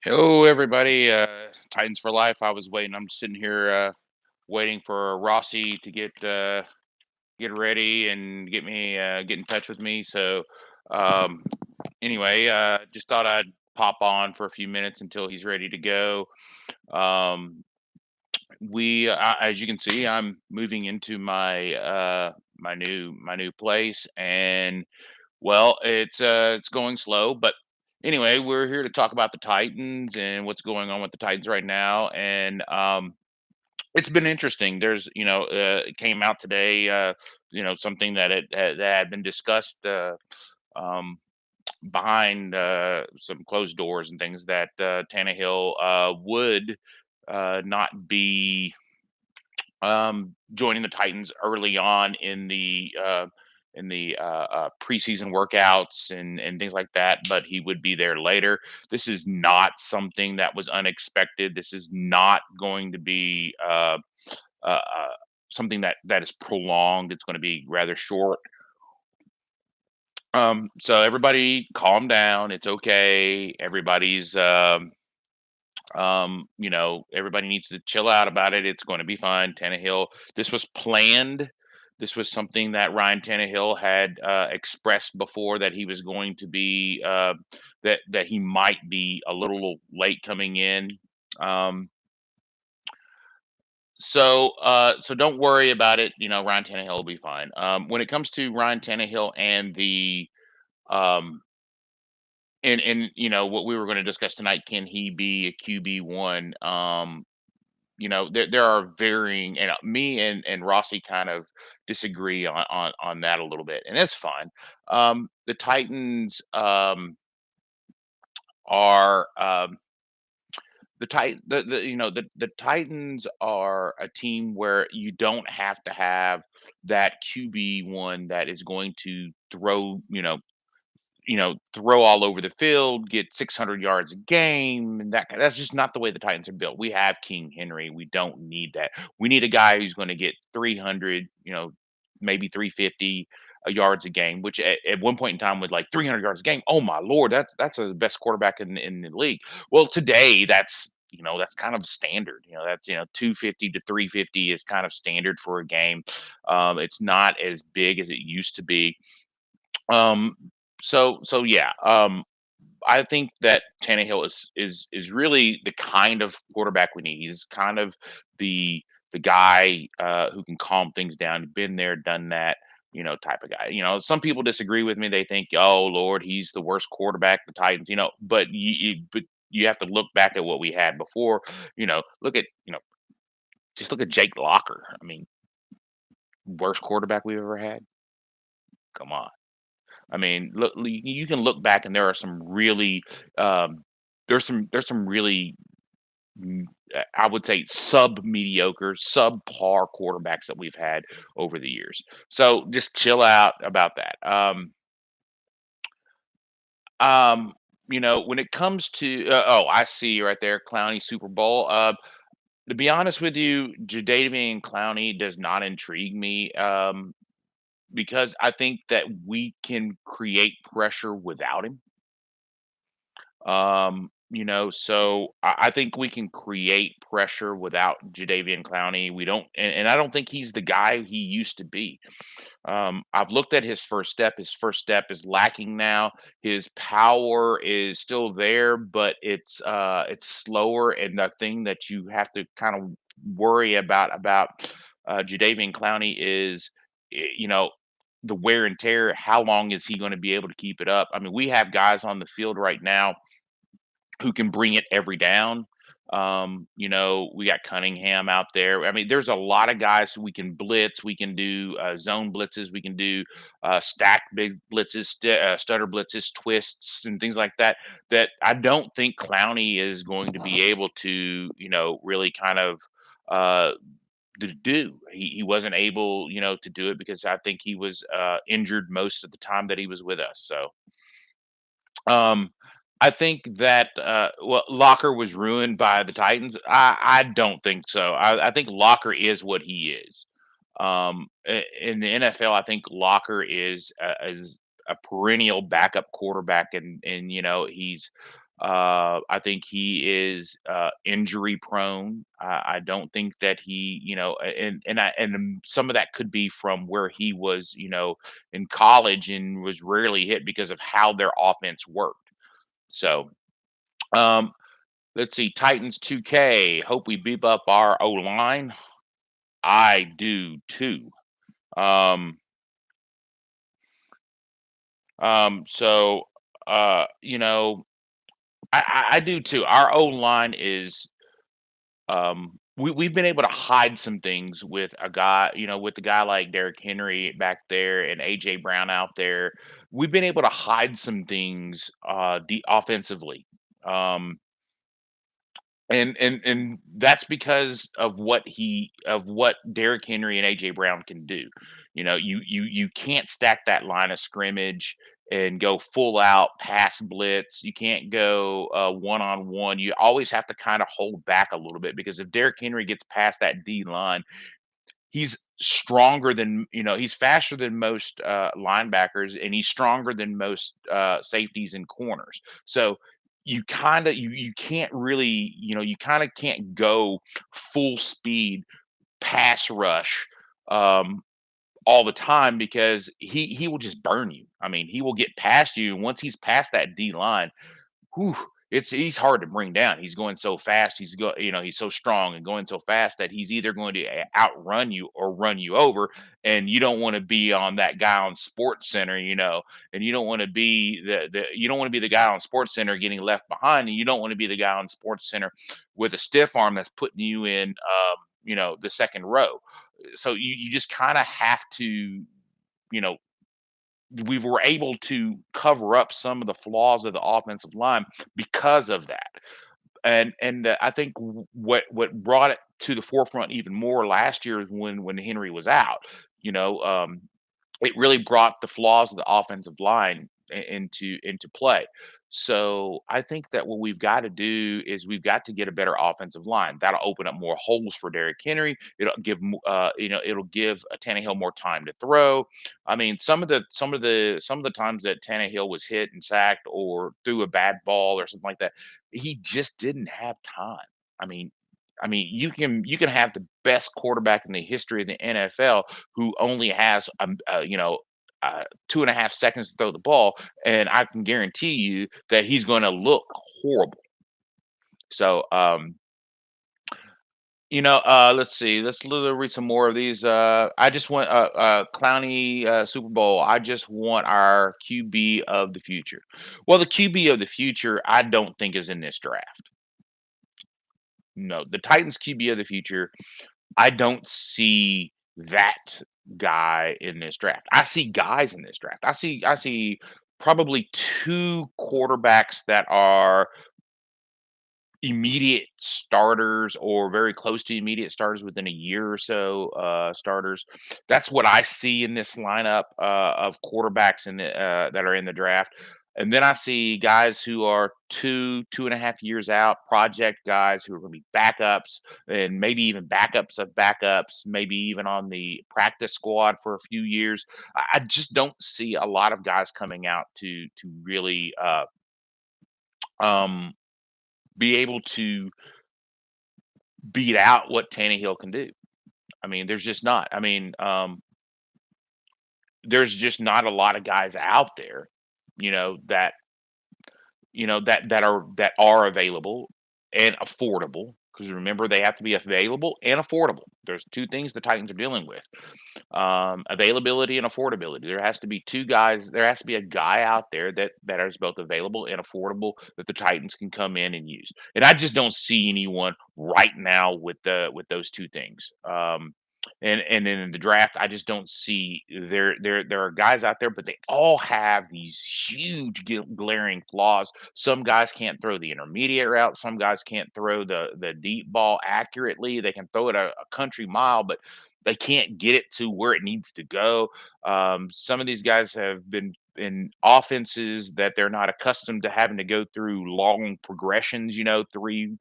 Hello, everybody. Titans for life. I was waiting. I'm sitting here waiting for Rossi to get ready and get in touch with me. So, um, anyway, just thought I'd pop on for a few minutes until he's ready to go. Um, as you can see, I'm moving into my new place, and well, it's going slow, but anyway, we're here to talk about the Titans and what's going on with the Titans right now. And it's been interesting. It came out today. Something that had been discussed um, behind some closed doors and things that Tannehill would not be joining the Titans early on in the preseason workouts and things like that, but he would be there later. This is not something that was unexpected. This is not going to be uh, uh, something that is prolonged. It's going to be rather short. So everybody, calm down. It's okay. Everybody needs to chill out about it. It's going to be fine. Tannehill, this was planned. This was something that Ryan Tannehill had expressed before that he was going to be that he might be a little late coming in. Um, so don't worry about it. Ryan Tannehill will be fine. When it comes to Ryan Tannehill and the um, and what we were going to discuss tonight, can he be a QB1? There are varying, and me and Rossi kind of disagree on that a little bit, and it's fine. The Titans are the Titans are a team where you don't have to have that QB1 that is going to throw all over the field, get 600 yards a game, and that's just not the way the Titans are built. We have King Henry. We don't need that. We need a guy who's going to get 300, maybe 350 yards a game, which at one point in time with like 300 yards a game. Oh my lord, that's the best quarterback in the league. Well, today that's kind of standard. That's 250 to 350 is kind of standard for a game. It's not as big as it used to be. Um, so yeah, I think that Tannehill is really the kind of quarterback we need. He's kind of the guy who can calm things down. Been there, done that, type of guy. Some people disagree with me. They think, oh Lord, he's the worst quarterback the Titans. But you have to look back at what we had before. Look at just look at Jake Locker. I mean, worst quarterback we've ever had. Come on. I mean, look, you can look back and there are some really, there's some really, I would say sub mediocre, subpar quarterbacks that we've had over the years. So just chill out about that. Um, when it comes to, oh, I see you right there, Clowney Super Bowl. To be honest with you, Jadavian Clowney does not intrigue me. Because I think that we can create pressure without him. So I think we can create pressure without Jadavian Clowney. We don't, and I don't think he's the guy he used to be. I've looked at his first step. His first step is lacking now. His power is still there, but it's slower. And the thing that you have to kind of worry about Jadavian Clowney is, the wear and tear. How long is he going to be able to keep it up? I mean, we have guys on the field right now who can bring it every down. We got Cunningham out there. I mean, there's a lot of guys who we can blitz. We can do zone blitzes. We can do stack big blitzes, stutter blitzes, twists, and things like that. That I don't think Clowney is going to be able to, really kind of uh, to do. He wasn't able, to do it because I think he was injured most of the time that he was with us. So um, I think that Locker was ruined by the Titans. I don't think so. I think Locker is what he is. In the NFL, I think Locker is a perennial backup quarterback, and he's I think he is injury prone. I don't think that he, and some of that could be from where he was, in college and was rarely hit because of how their offense worked. So, um, let's see, Titans 2K. Hope we beef up our O line. I do too. Um, so, you know, I do too. Our O line is we've been able to hide some things with a guy, with a guy like Derrick Henry back there and AJ Brown out there. We've been able to hide some things offensively. Um and that's because of what Derrick Henry and AJ Brown can do. You can't stack that line of scrimmage and go full out pass blitz. You can't go one on one. You always have to kind of hold back a little bit because if Derrick Henry gets past that D line, he's stronger than he's faster than most linebackers, and he's stronger than most safeties and corners. So you can't really you kind of can't go full speed pass rush um, all the time because he will just burn you. I mean, he will get past you, and once he's past that D line, whew, he's hard to bring down. He's going so fast. He's so strong and going so fast that he's either going to outrun you or run you over. And you don't want to be on that guy on Sports Center, and you don't want to be you don't want to be the guy on Sports Center getting left behind, and you don't want to be the guy on Sports Center with a stiff arm that's putting you in, the second row. So you just kind of have to, you know, we were able to cover up some of the flaws of the offensive line because of that. And I think what brought it to the forefront even more last year is when Henry was out. You know, it really brought the flaws of the offensive line into play. So I think that what we've got to do is we've got to get a better offensive line. That'll open up more holes for Derrick Henry. It'll give Tannehill more time to throw. I mean, some of the times that Tannehill was hit and sacked or threw a bad ball or something like that, he just didn't have time. I mean, you can have the best quarterback in the history of the NFL who only has 2.5 seconds to throw the ball, and I can guarantee you that he's going to look horrible. So, let's see. Read some more of these. I just want Clowney Super Bowl. I just want our QB of the future. Well, the QB of the future, I don't think is in this draft. No, the Titans QB of the future, I don't see that guy in this draft. I see guys in this draft. I see probably two quarterbacks that are immediate starters or very close to immediate starters within a year or so, starters. That's what I see in this lineup of quarterbacks that are in the draft. And then I see guys who are 2.5 years out, project guys who are going to be backups and maybe even backups of backups, maybe even on the practice squad for a few years. I just don't see a lot of guys coming out to really um, be able to beat out what Tannehill can do. I mean, there's just not. I mean, there's just not a lot of guys out there, that that are available and affordable. Because remember, they have to be available and affordable. There's two things the Titans are dealing with: availability and affordability. There has to be two guys. There has to be a guy out there that is both available and affordable that the Titans can come in and use. And I just don't see anyone right now with those two things. And then in the draft, I just don't see there are guys out there, but they all have these huge glaring flaws. Some guys can't throw the intermediate route. Some guys can't throw the deep ball accurately. They can throw it a country mile, but they can't get it to where it needs to go. Some of these guys have been in offenses that they're not accustomed to having to go through long progressions, 3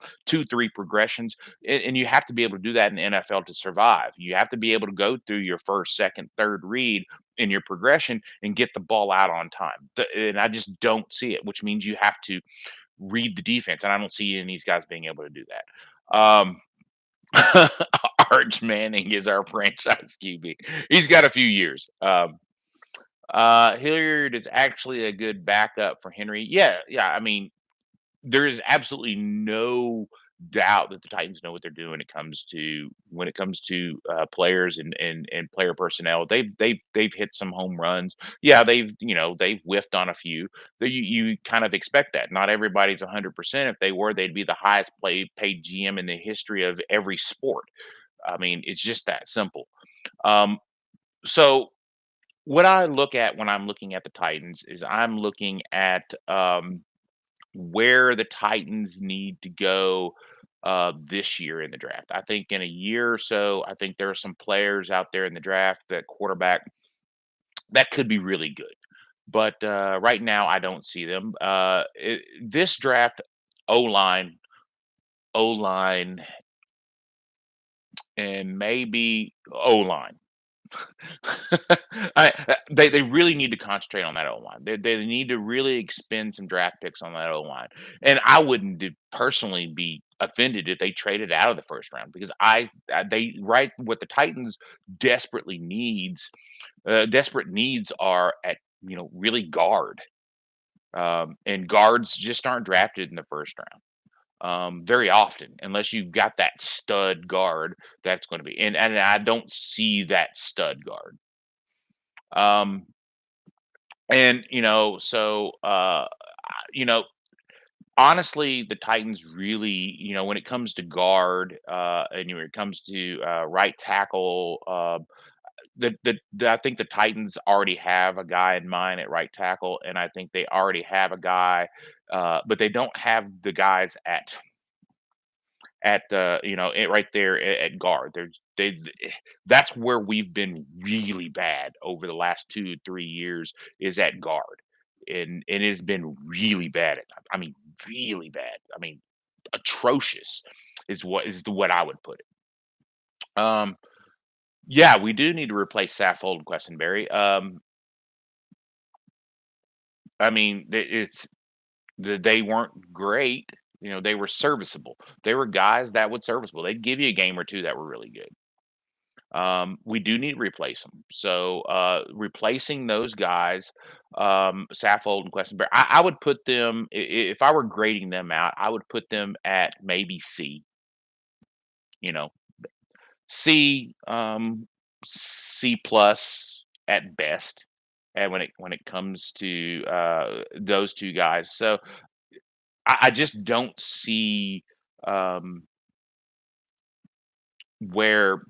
progressions. And you have to be able to do that in the NFL to survive. You have to be able to go through your first, second, third read in your progression and get the ball out on time. And I just don't see it, which means you have to read the defense, and I don't see any of these guys being able to do that. Arch Manning is our franchise QB. He's got a few years. Hilliard is actually a good backup for Henry. Yeah, yeah. I mean, there is absolutely no doubt that the Titans know what they're doing when it comes to players and player personnel. They've hit some home runs. Yeah, they've whiffed on a few. You kind of expect that. Not everybody's 100%. If they were, they'd be the highest paid GM in the history of every sport. I mean, it's just that simple. Um, so what I look at when I'm looking at the Titans is I'm looking at where the Titans need to go this year in the draft. I think in a year or so, I think there are some players out there in the draft that quarterback that could be really good. But right now, I don't see them. This draft, O line, O line, and maybe O line. They really need to concentrate on that O line. They need to really expend some draft picks on that O line. And I wouldn't personally be offended if they traded out of the first round because they right what the Titans desperate needs are at really guard. And guards just aren't drafted in the first round very often, unless you've got that stud guard that's going to be. And I don't see that stud guard. Um, and so you know, honestly, the Titans really, when it comes to guard, and when it comes to right tackle, I think the Titans already have a guy in mind at right tackle, and I think they already have a guy, but they don't have the guys at right there at guard. That's where we've been really bad over the last 2 3 years is at guard, and it has been really bad. I mean, really bad. I mean, atrocious what I would put it. Um, yeah, we do need to replace Saffold and Questenberry. I mean, they weren't great. They were serviceable. They were guys that would serviceable. They'd give you a game or two that were really good. We do need to replace them. So replacing those guys, Saffold and Questenberry, I would put them if I were grading them out, I would put them at maybe C. You know, C, C plus at best. And when it comes to those two guys, so I just don't see where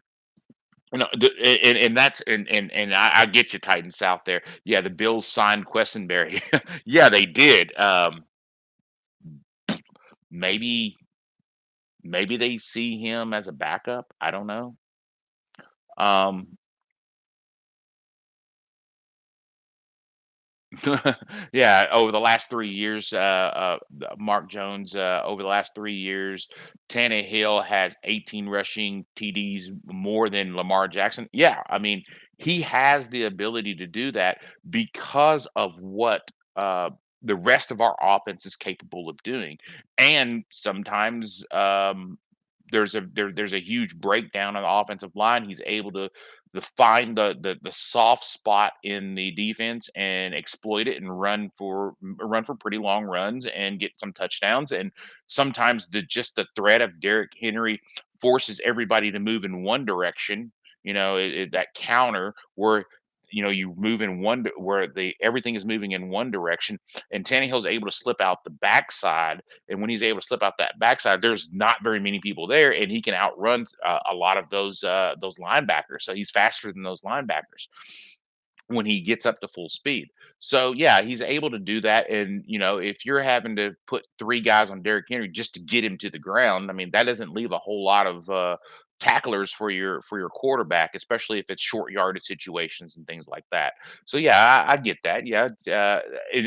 and that's and I get you Titans out there. Yeah, the Bills signed Questenberry. Yeah, they did. Maybe maybe they see him as a backup. I don't know. Um, yeah, over the last 3 years, Mark Jones. Over the last 3 years, Tannehill has 18 rushing TDs more than Lamar Jackson. Yeah, I mean he has the ability to do that because of what the rest of our offense is capable of doing, and sometimes there's a huge breakdown on the offensive line. He's able to find the soft spot in the defense and exploit it and run for pretty long runs and get some touchdowns. And sometimes just the threat of Derrick Henry forces everybody to move in one direction. That counter where you move in where the everything is moving in one direction, and Tannehill's able to slip out the backside. And when he's able to slip out that backside, there's not very many people there, and he can outrun a lot of those linebackers. So he's faster than those linebackers when he gets up to full speed. So yeah, he's able to do that. And if you're having to put three guys on Derrick Henry just to get him to the ground, I mean that doesn't leave a whole lot of tacklers for your quarterback, especially if it's short yardage situations and things like that. So yeah, I get that. Yeah,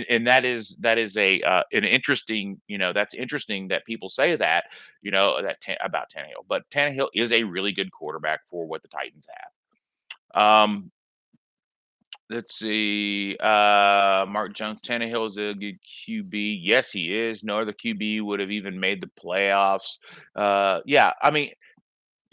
and that is an interesting. That's interesting that people say that. About Tannehill, but Tannehill is a really good quarterback for what the Titans have. Let's see. Mark Jones, Tannehill is a good QB. Yes, he is. No other QB would have even made the playoffs. Yeah, I mean,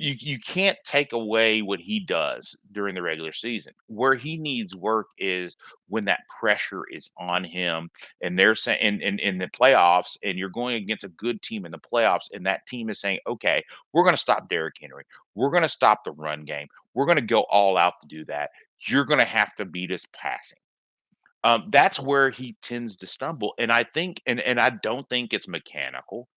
you can't take away what he does during the regular season. Where he needs work is when that pressure is on him, and they're saying in the playoffs, and you're going against a good team in the playoffs, and that team is saying, "Okay, we're going to stop Derrick Henry. We're going to stop the run game. We're going to go all out to do that. You're going to have to beat us passing." That's where he tends to stumble, and I think, and I don't think it's mechanical.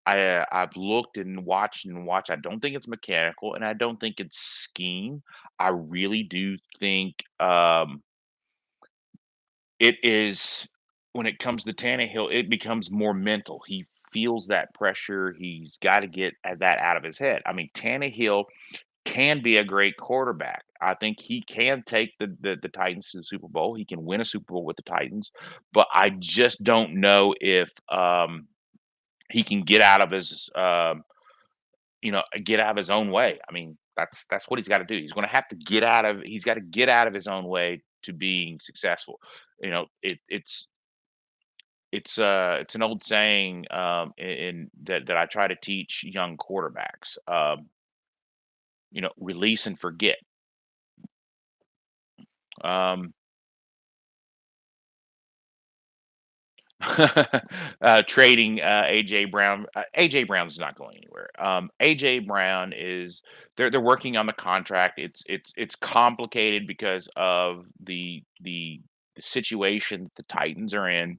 I've looked and watched and watched. I don't think it's mechanical, and I don't think it's scheme. I really do think it is when it comes to Tannehill, it becomes more mental. He feels that pressure. He's got to get that out of his head. I mean, Tannehill can be a great quarterback. I think he can take the Titans to the Super Bowl. He can win a Super Bowl with the Titans, but I just don't know if he can get out of his get out of his own way. I mean, that's what he's got to do. He's going to have to get out of. He's got to get out of his own way to being successful. It's an old saying in that I try to teach young quarterbacks. Release and forget. Um, Trading AJ Brown. AJ Brown's not going anywhere. AJ Brown is they're working on the contract. It's complicated because of the situation that the Titans are in.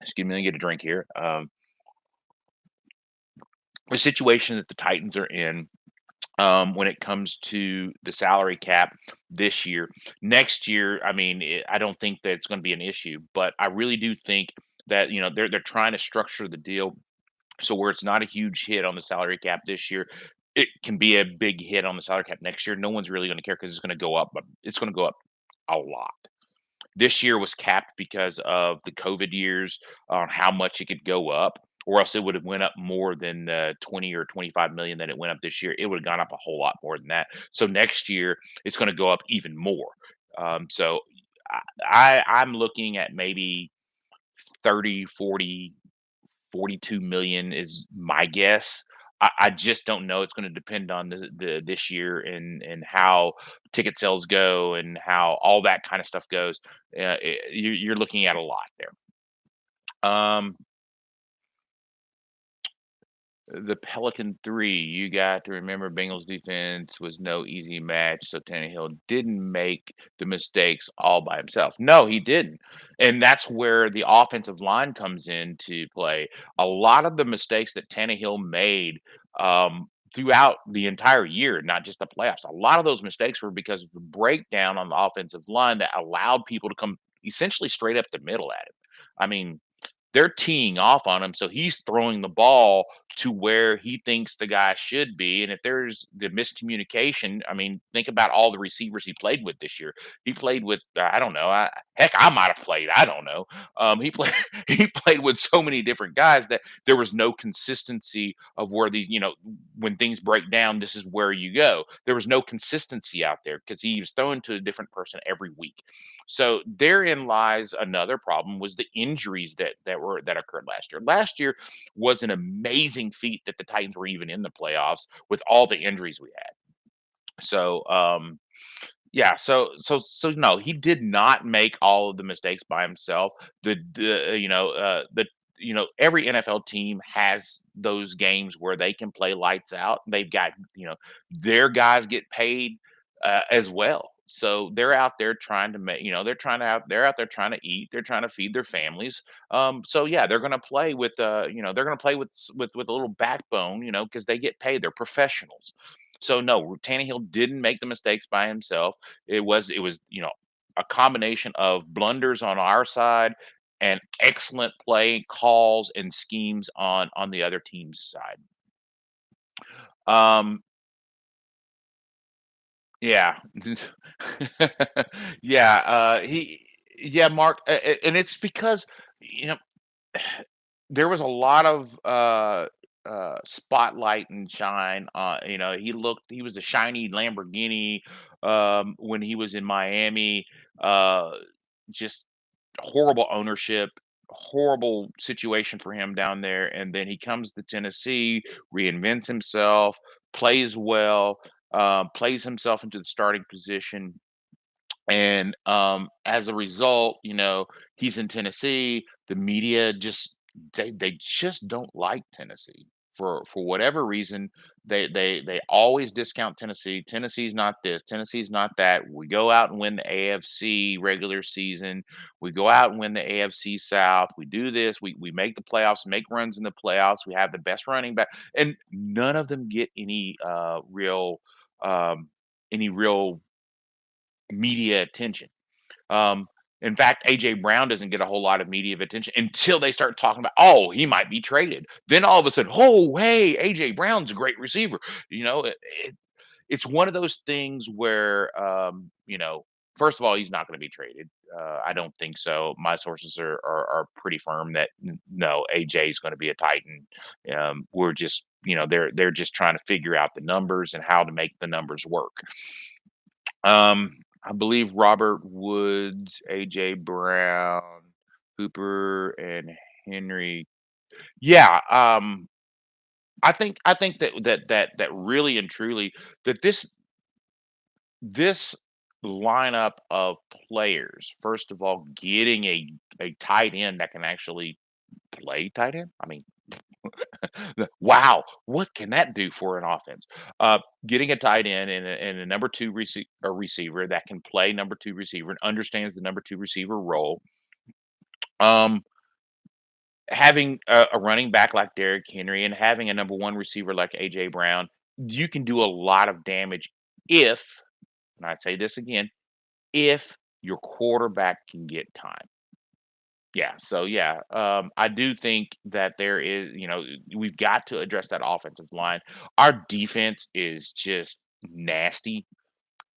Excuse me, let me get a drink here. The situation that the Titans are in when it comes to the salary cap this year. Next year, I mean, I don't think that it's going to be an issue, but I really do think that they're trying to structure the deal so where it's not a huge hit on the salary cap this year. It can be a big hit on the salary cap next year. No one's really going to care because it's going to go up, but it's going to go up a lot. This year was capped because of the COVID years on how much it could go up, or else it would have went up more than the 20 or 25 million that it went up this year. It would have gone up a whole lot more than that. So next year it's going to go up even more. So I'm looking at maybe 30, 40, 42 million is my guess. I just don't know. It's going to depend on the this year and how ticket sales go and how all that kind of stuff goes. You're looking at a lot there. Um, the Pelican 3, you got to remember Bengals defense was no easy match, so Tannehill didn't make the mistakes all by himself. No, he didn't. And that's where the offensive line comes into play. A lot of the mistakes that Tannehill made throughout the entire year, not just the playoffs, a lot of those mistakes were because of the breakdown on the offensive line that allowed people to come essentially straight up the middle at him. I mean, they're teeing off on him, so he's throwing the ball to where he thinks the guy should be. And if there's the miscommunication, I mean, think about all the receivers he played with this year. He played with I don't know. Heck, I might have played. I don't know. He played he played with so many different guys that there was no consistency of where these. When things break down, this is where you go. There was no consistency out there because he was throwing to a different person every week. So therein lies another problem was the injuries that occurred last year. Last year was an amazing feat that the Titans were even in the playoffs with all the injuries we had. So yeah, so no, he did not make all of the mistakes by himself. Every NFL team has those games where they can play lights out. They've got their guys get paid as well. So they're out there trying to make, they're out there trying to eat, they're trying to feed their families. So yeah, they're going to play with, they're going to play with a little backbone, because they get paid. They're professionals. So no, Tannehill didn't make the mistakes by himself. It was a combination of blunders on our side and excellent play calls and schemes on the other team's side. Um, yeah. Yeah, yeah, Mark, and it's because, you know, there was a lot of, spotlight and shine. He was a shiny Lamborghini when he was in Miami. Uh, just horrible ownership, horrible situation for him down there. And then he comes to Tennessee, reinvents himself, plays well, plays himself into the starting position, and as a result, he's in Tennessee. The media just they just don't like Tennessee for whatever reason. They always discount Tennessee. Tennessee's not this. Tennessee's not that. We go out and win the AFC regular season. We go out and win the AFC South. We do this. We make the playoffs, make runs in the playoffs. We have the best running back, and none of them get um, any real media attention. Um, in fact, AJ Brown doesn't get a whole lot of media attention until they start talking about, oh, he might be traded. Then all of a sudden, oh, hey, AJ Brown's a great receiver. It's one of those things where, first of all, he's not going to be traded. I don't think so. My sources are pretty firm that no, AJ is going to be a Titan. We're just, they're just trying to figure out the numbers and how to make the numbers work. I believe Robert Woods, AJ Brown, Hooper, and Henry. Yeah, I think that really and truly that this lineup of players, first of all, getting a tight end that can actually play tight end. I mean, wow, what can that do for an offense? Getting a tight end and a number two receiver that can play number two receiver and understands the number two receiver role. Um, Having a running back like Derrick Henry and having a number one receiver like AJ Brown, you can do a lot of damage if, and I'd say this again, if your quarterback can get time. Yeah, so yeah, I do think that we've got to address that offensive line. Our defense is just nasty,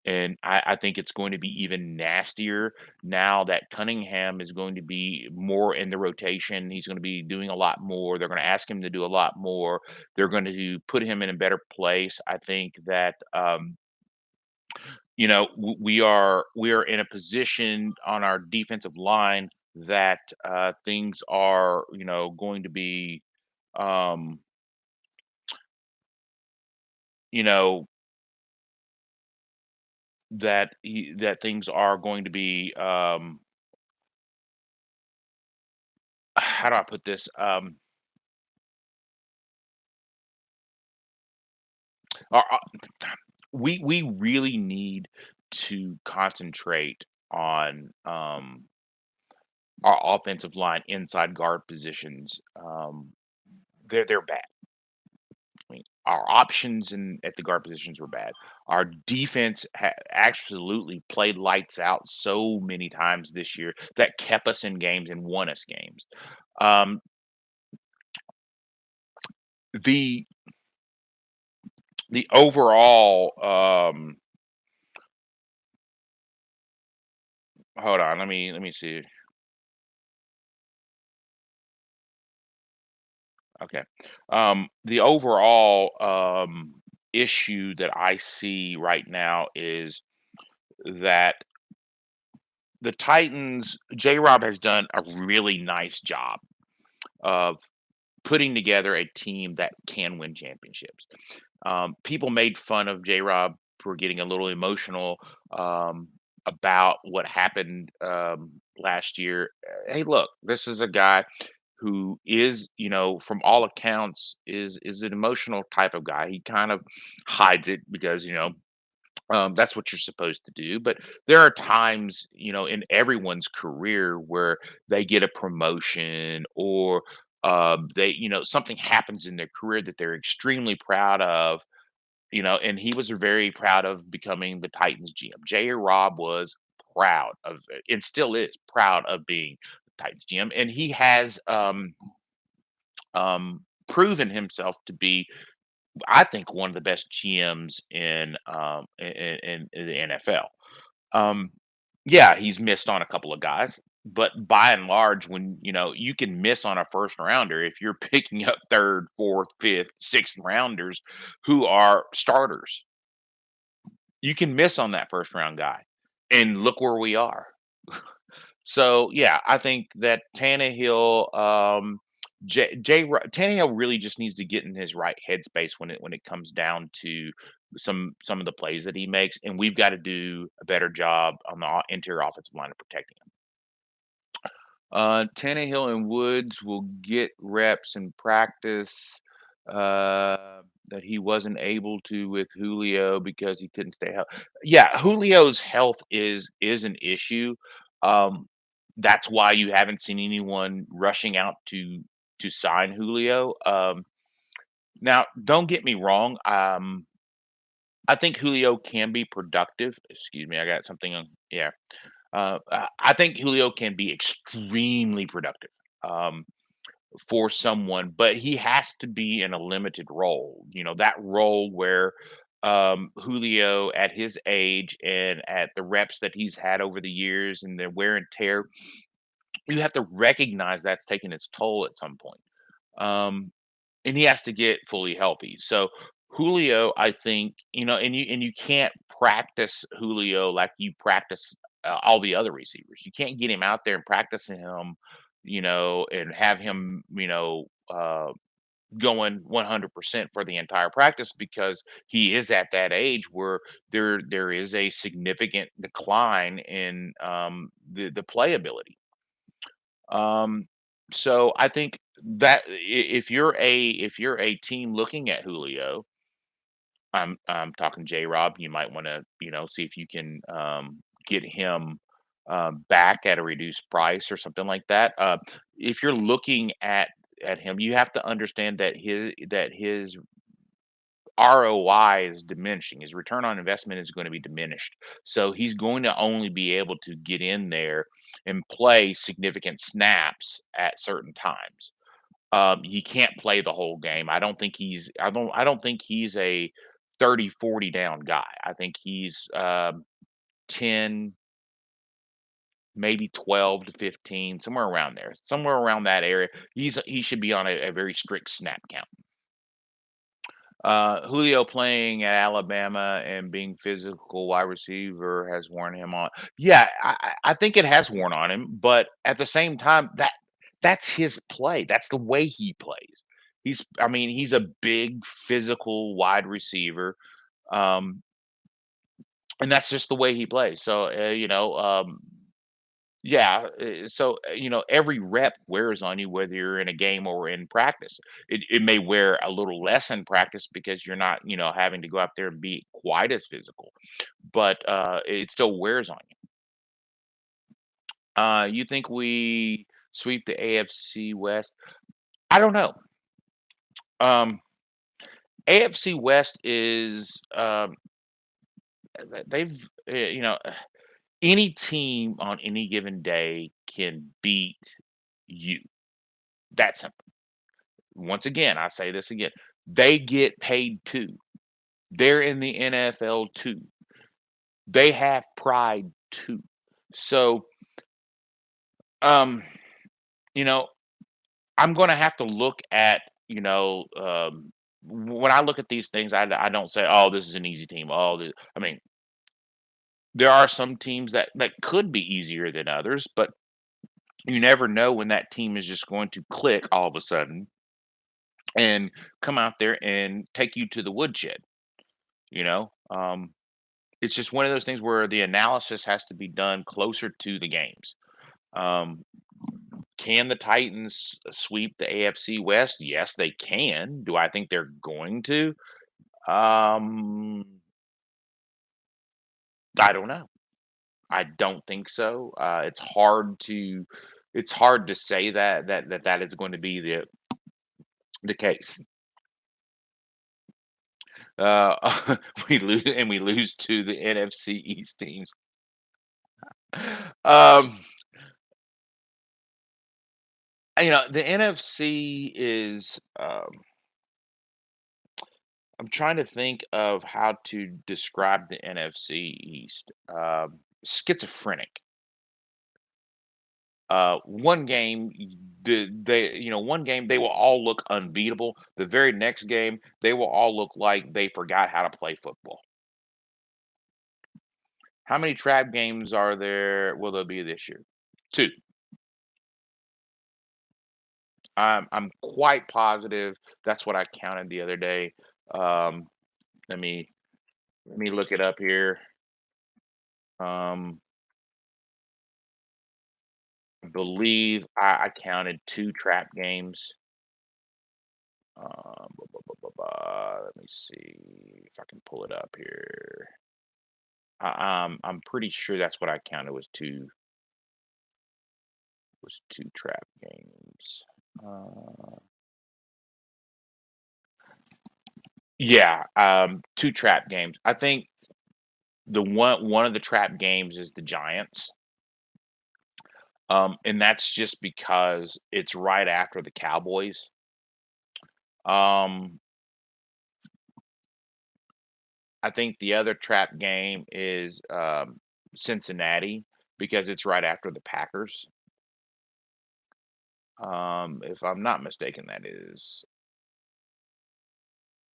and I think it's going to be even nastier now that Cunningham is going to be more in the rotation. He's going to be doing a lot more. They're going to ask him to do a lot more. They're going to put him in a better place. I think that we are in a position on our defensive line that things are going to be um, you know that things are going to be how do I put this our, we really need to concentrate on our offensive line inside guard positions. They're bad. I mean, our options at the guard positions were bad. Our defense absolutely played lights out so many times this year that kept us in games and won us games. Um, the the overall hold on, let me see. Okay. The overall issue that I see right now is that the Titans, J Rob has done a really nice job of putting together a team that can win championships. People made fun of J Rob for getting a little emotional about what happened last year. Hey, look, this is a guy who is, from all accounts, is an emotional type of guy. He kind of hides it because that's what you're supposed to do. But there are times, in everyone's career where they get a promotion or something happens in their career that they're extremely proud of. And he was very proud of becoming the Titans GM. J. Rob was proud of, and still is proud of being the Titans GM, and he has proven himself to be, I think, one of the best GMs in the NFL. Um, yeah, he's missed on a couple of guys, but by and large, when you can miss on a first rounder if you're picking up third, fourth, fifth, sixth rounders who are starters. You can miss on that first round guy, and look where we are. So yeah, I think that Tannehill, Tannehill really just needs to get in his right headspace when it comes down to some of the plays that he makes, and we've got to do a better job on the interior offensive line of protecting him. Tannehill and Woods will get reps in practice that he wasn't able to with Julio because he couldn't stay healthy. Yeah, Julio's health is an issue. Um, that's why you haven't seen anyone rushing out to sign Julio. Now, don't get me wrong. I think Julio can be productive. Excuse me, I got something on. Yeah, I think Julio can be extremely productive um, for someone, but he has to be in a limited role. That role where Julio, at his age and at the reps that he's had over the years and the wear and tear, you have to recognize that's taking its toll at some point. And he has to get fully healthy. So Julio, I think, and you can't practice Julio like you practice all the other receivers. You can't get him out there and practice him, and have him, going 100% for the entire practice because he is at that age where there is a significant decline in the playability. Um, so I think that if you're a team looking at Julio, I'm talking J Rob, you might want to see if you can get him back at a reduced price or something like that. If you're looking at him, you have to understand that his ROI is diminishing. His return on investment is going to be diminished. So he's going to only be able to get in there and play significant snaps at certain times. He can't play the whole game. I don't think he's a 30, 40 down guy. I think he's 10, maybe 12 to 15, somewhere around there. Somewhere around that area. He should be on a very strict snap count. Julio playing at Alabama and being physical wide receiver has worn him on. Yeah, I think it has worn on him, but at the same time, that's his play. That's the way he plays. I mean, he's a big physical wide receiver, um, and that's just the way he plays. So, yeah, every rep wears on you whether you're in a game or in practice. It may wear a little less in practice because you're not, having to go out there and be quite as physical, but it still wears on you. You think we sweep the AFC West? I don't know. Um, AFC West is they've any team on any given day can beat you. That's simple. Once again, I say this again. They get paid too. They're in the NFL too. They have pride too. So, um, you know, I'm going to have to look at, when I look at these things, I don't say, oh, this is an easy team. I mean, there are some teams that could be easier than others, but you never know when that team is just going to click all of a sudden and come out there and take you to the woodshed. You know, it's just one of those things where the analysis has to be done closer to the games. Um, can the Titans sweep the AFC West? Yes, they can. Do I think they're going to? Um, I don't know. I don't think so. It's hard to say that is going to be the case. We lose to the NFC East teams. Um, the NFC is. I'm trying to think of how to describe the NFC East. Schizophrenic. One game, one game they will all look unbeatable. The very next game, they will all look like they forgot how to play football. How many trap games are there? Will there be this year? Two. I'm quite positive. That's what I counted the other day. Um, let me look it up here. Um, I believe I counted two trap games. Let me see if I can pull it up here. I'm pretty sure that's what I counted was two trap games. Uh, yeah, two trap games. I think the one of the trap games is the Giants. And that's just because it's right after the Cowboys. Um, I think the other trap game is Cincinnati because it's right after the Packers. If I'm not mistaken, that is.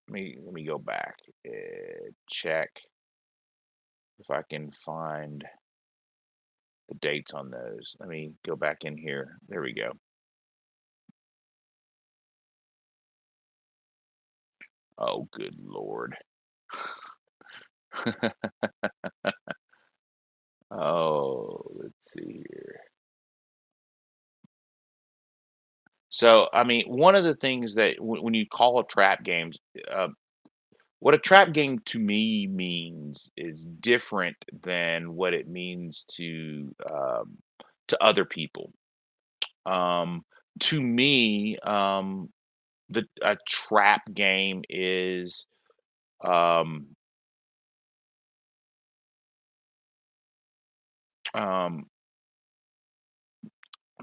Let me go back and check if I can find the dates on those. Let me go back in here. There we go. Oh, good lord. Oh, let's see here. So, I mean, one of the things that when you call a trap games, uh, what a trap game to me means is different than what it means to other people. Um, to me, the a trap game is um, um,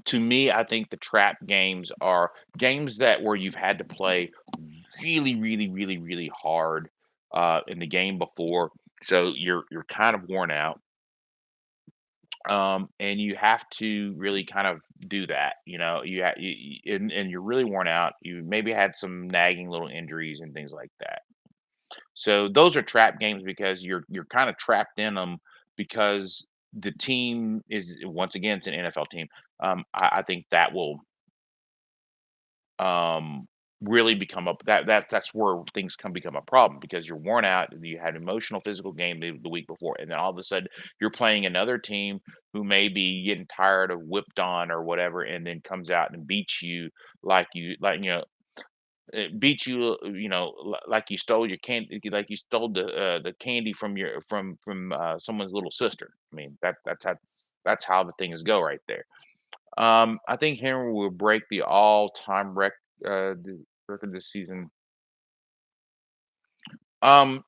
to me, I think the trap games are games that where you've had to play really, really, really, really hard in the game before, so you're kind of worn out, and you have to really kind of do that. And you're really worn out. You maybe had some nagging little injuries and things like that. So those are trap games because you're kind of trapped in them because the team is once again it's an NFL team. I think that will um, really become a that's where things can become a problem because you're worn out. You had an emotional, physical game the week before, and then all of a sudden you're playing another team who may be getting tired of whipped on or whatever, and then comes out and beats you beat you, like you stole your candy, like you stole the candy from your from someone's little sister. I mean that's how the things go right there. I think Henry will break the all-time record this season. Um,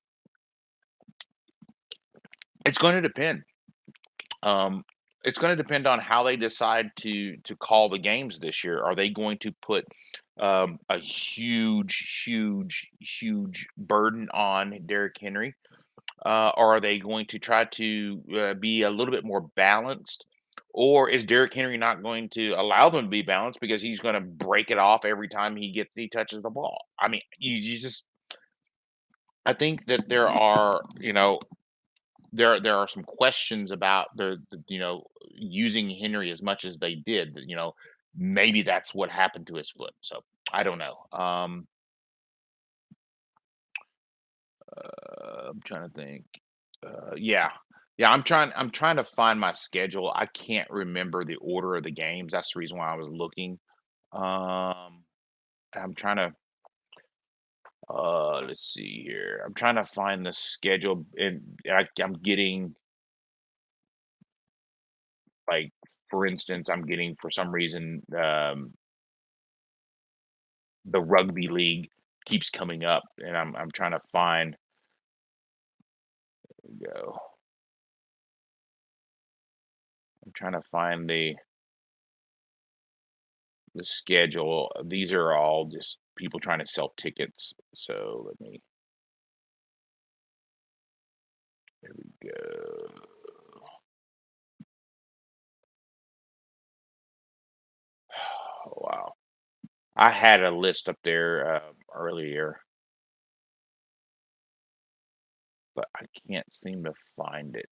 it's going to depend. Um, it's going to depend on how they decide to call the games this year. Are they going to put a huge, huge, huge burden on Derrick Henry, or are they going to try to be a little bit more balanced? Or is Derrick Henry not going to allow them to be balanced because he's going to break it off every time he touches the ball? I mean, you just I think that there are some questions about the using Henry as much as they did. Maybe that's what happened to his foot. So I don't know. I'm trying to think. Yeah, yeah. I'm trying to find my schedule. I can't remember the order of the games. That's the reason why I was looking. Um, I'm trying to. Let's see here. I'm trying to find the schedule, and I'm getting like, for instance, I'm getting for some reason the rugby league keeps coming up, and I'm trying to find. Go. I'm trying to find the schedule. These are all just people trying to sell tickets. So let me. There we go. Oh, wow. I had a list up there earlier, but I can't seem to find it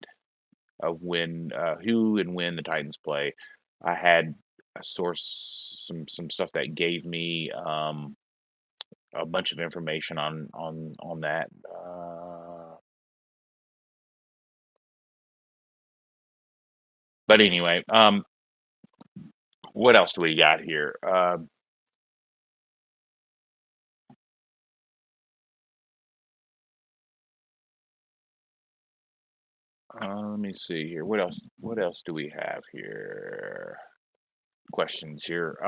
of when, who and when the Titans play. I had a source, some stuff that gave me a bunch of information on that. But anyway, what else do we got here? Let me see here. What else? What else do we have here? Questions here.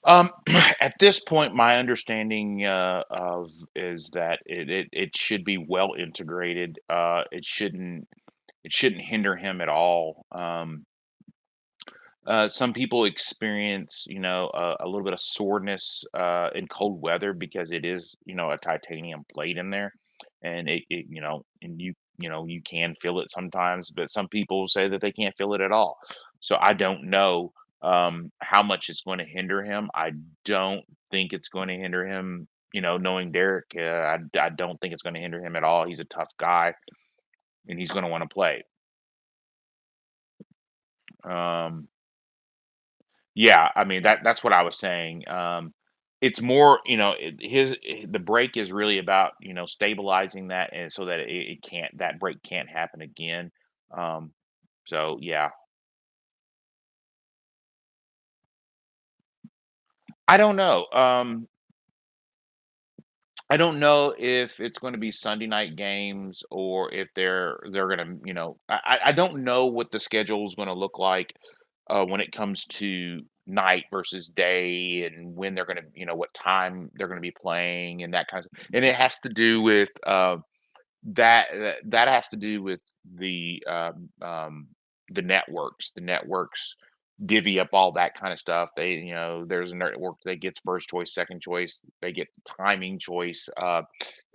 At this point, my understanding of is that it should be well integrated. It shouldn't hinder him at all. Some people experience, a little bit of soreness in cold weather because it is, a titanium plate in there, and and you can feel it sometimes. But some people say that they can't feel it at all. So I don't know how much it's going to hinder him. I don't think it's going to hinder him. Knowing Derek, I don't think it's going to hinder him at all. He's a tough guy, and he's going to want to play. Um, Yeah, I mean, that's what I was saying. It's more, the break is really about, stabilizing that and so that it can't that break can't happen again. Um, so yeah. I don't know. I don't know if it's going to be Sunday night games or if they're going to, I don't know what the schedule is going to look like when it comes to night versus day and when they're going to, what time they're going to be playing and that kind of stuff. And it has to do with that has to do with the networks. The networks divvy up all that kind of stuff. There's a network that gets first choice, second choice. They get timing choice,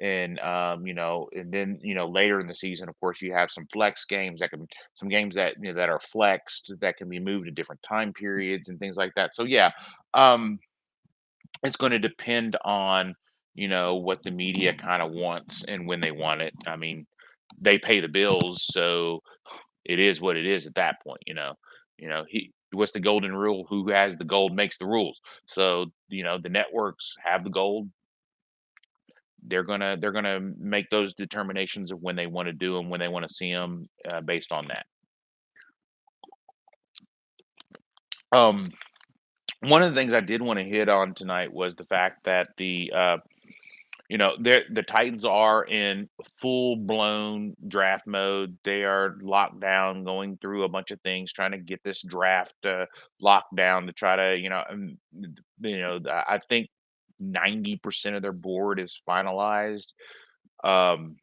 and then later in the season, of course, you have some flex games some games that that are flexed that can be moved to different time periods and things like that. So yeah, um, it's going to depend on what the media kind of wants and when they want it. I mean, they pay the bills, so it is what it is at that point. He what's the golden rule? Who has the gold makes the rules. So the networks have the gold. They're gonna make those determinations of when they want to do them, when they want to see them, based on that. Um, One of the things I did want to hit on tonight was the fact that the Titans are in full blown draft mode. They are locked down, going through a bunch of things, trying to get this draft locked down to try to, I think 90% of their board is finalized. Um,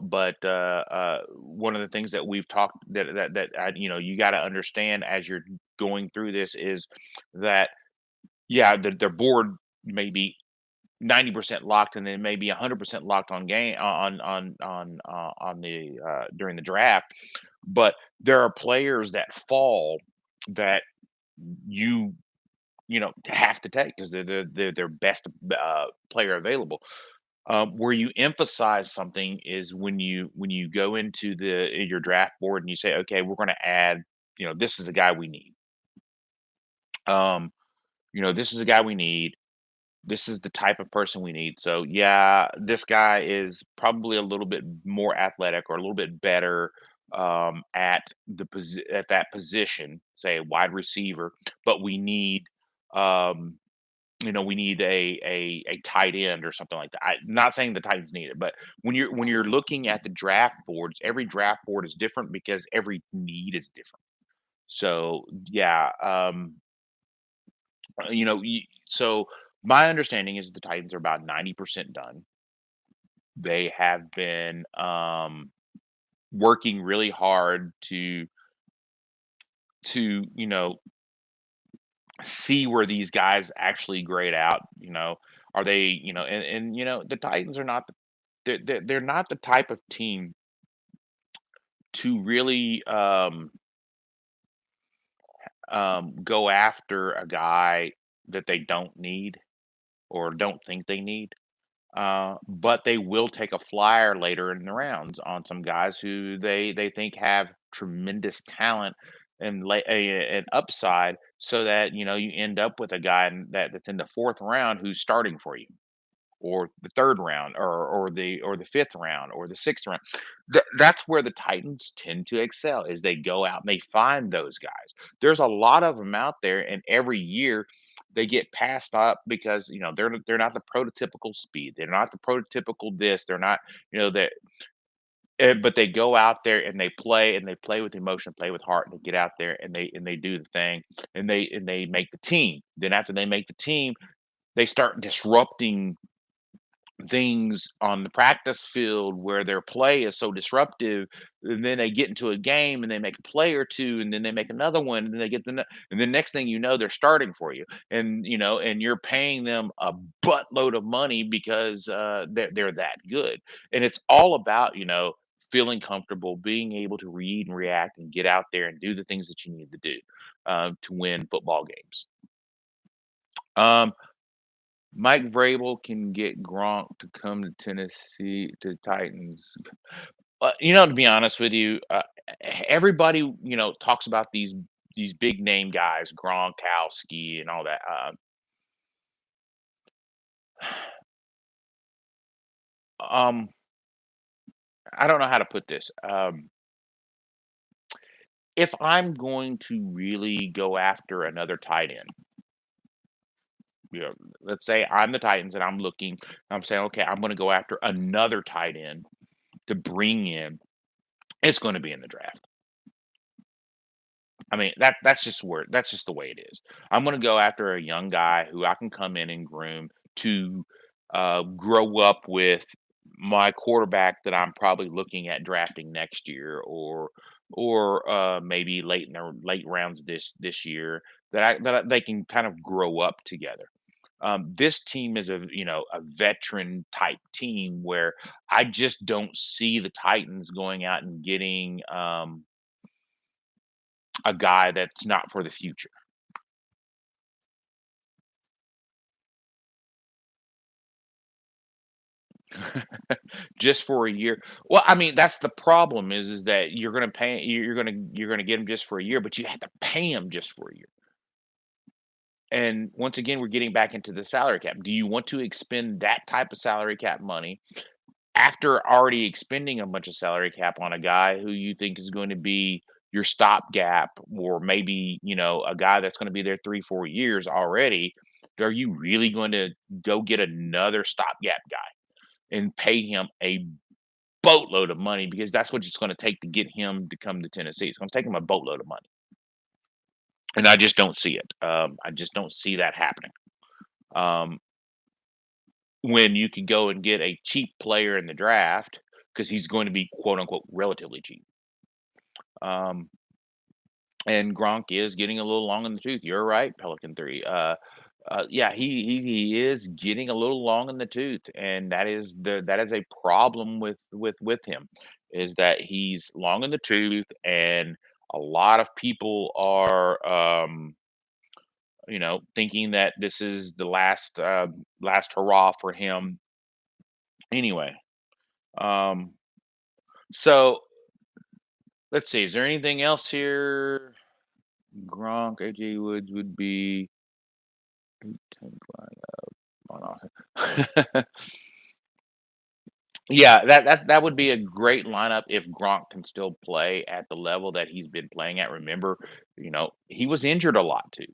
but one of the things that we've talked you got to understand as you're going through this is that yeah, their board may be 90% locked and then maybe 100% locked on game on the during the draft, but there are players that fall that you have to take because they're their best player available. Where you emphasize something is when you go into your draft board and you say, okay, we're going to add, this is a guy we need. Um, this is a guy we need. This is the type of person we need. So yeah, this guy is probably a little bit more athletic or a little bit better at that position, say a wide receiver, but we need um, we need a tight end or something like that. Not saying the Titans need it, but when you're looking at the draft boards, every draft board is different because every need is different. So yeah, so my understanding is the Titans are about 90% done. They have been working really hard to see where these guys actually grade out. Are they, the Titans are not they're not the type of team to really go after a guy that they don't need or don't think they need. But they will take a flyer later in the rounds on some guys who they think have tremendous talent and an upside, so that you end up with a guy that's in the fourth round who's starting for you, or the third round, or the fifth round, or the sixth round. That's where the Titans tend to excel, is they go out and they find those guys. There's a lot of them out there, and every year they get passed up because they're not the prototypical speed. They're not the prototypical this. They're not that. But they go out there and they play with emotion, play with heart, and they get out there and they do the thing, and they make the team. Then after they make the team, they start disrupting things on the practice field where their play is so disruptive, and then they get into a game and they make a play or two, and then they make another one, and then they get and then next thing you know, they're starting for you, and you're paying them a buttload of money because they're that good. And it's all about feeling comfortable, being able to read and react and get out there and do the things that you need to do to win football games. Um, Mike Vrabel can get Gronk to come to Tennessee to Titans. To be honest with you, everybody talks about these big name guys, Gronkowski and all that. Um, I don't know how to put this. If I'm going to really go after another tight end, you know, let's say I'm the Titans and I'm looking, I'm saying, okay, I'm going to go after another tight end to bring in. It's going to be in the draft. I mean, that's just the way it is. I'm gonna go after a young guy who I can come in and groom to grow up with my quarterback that I'm probably looking at drafting next year, or maybe late in the late rounds this year, they can kind of grow up together. This team is a veteran type team where I just don't see the Titans going out and getting a guy that's not for the future. Just for a year. Well, I mean, that's the problem is that you're gonna get him just for a year, but you have to pay him just for a year. And once again, we're getting back into the salary cap. Do you want to expend that type of salary cap money after already expending a bunch of salary cap on a guy who you think is going to be your stopgap, or maybe, a guy that's going to be there 3, 4 years already? Are you really going to go get another stopgap guy and pay him a boatload of money, because that's what it's gonna take to get him to come to Tennessee? It's gonna take him a boatload of money, and I just don't see it. I just don't see that happening. Um, when you can go and get a cheap player in the draft because he's going to be quote unquote relatively cheap. Um, and Gronk is getting a little long in the tooth. You're right, Pelican 3. Yeah, he is getting a little long in the tooth, and that is a problem with him, is that he's long in the tooth, and a lot of people are thinking that this is the last hurrah for him anyway. Um, so let's see, is there anything else here? Gronk, AJ Woods would be 10 on offense. Yeah, that would be a great lineup if Gronk can still play at the level that he's been playing at. Remember, he was injured a lot too.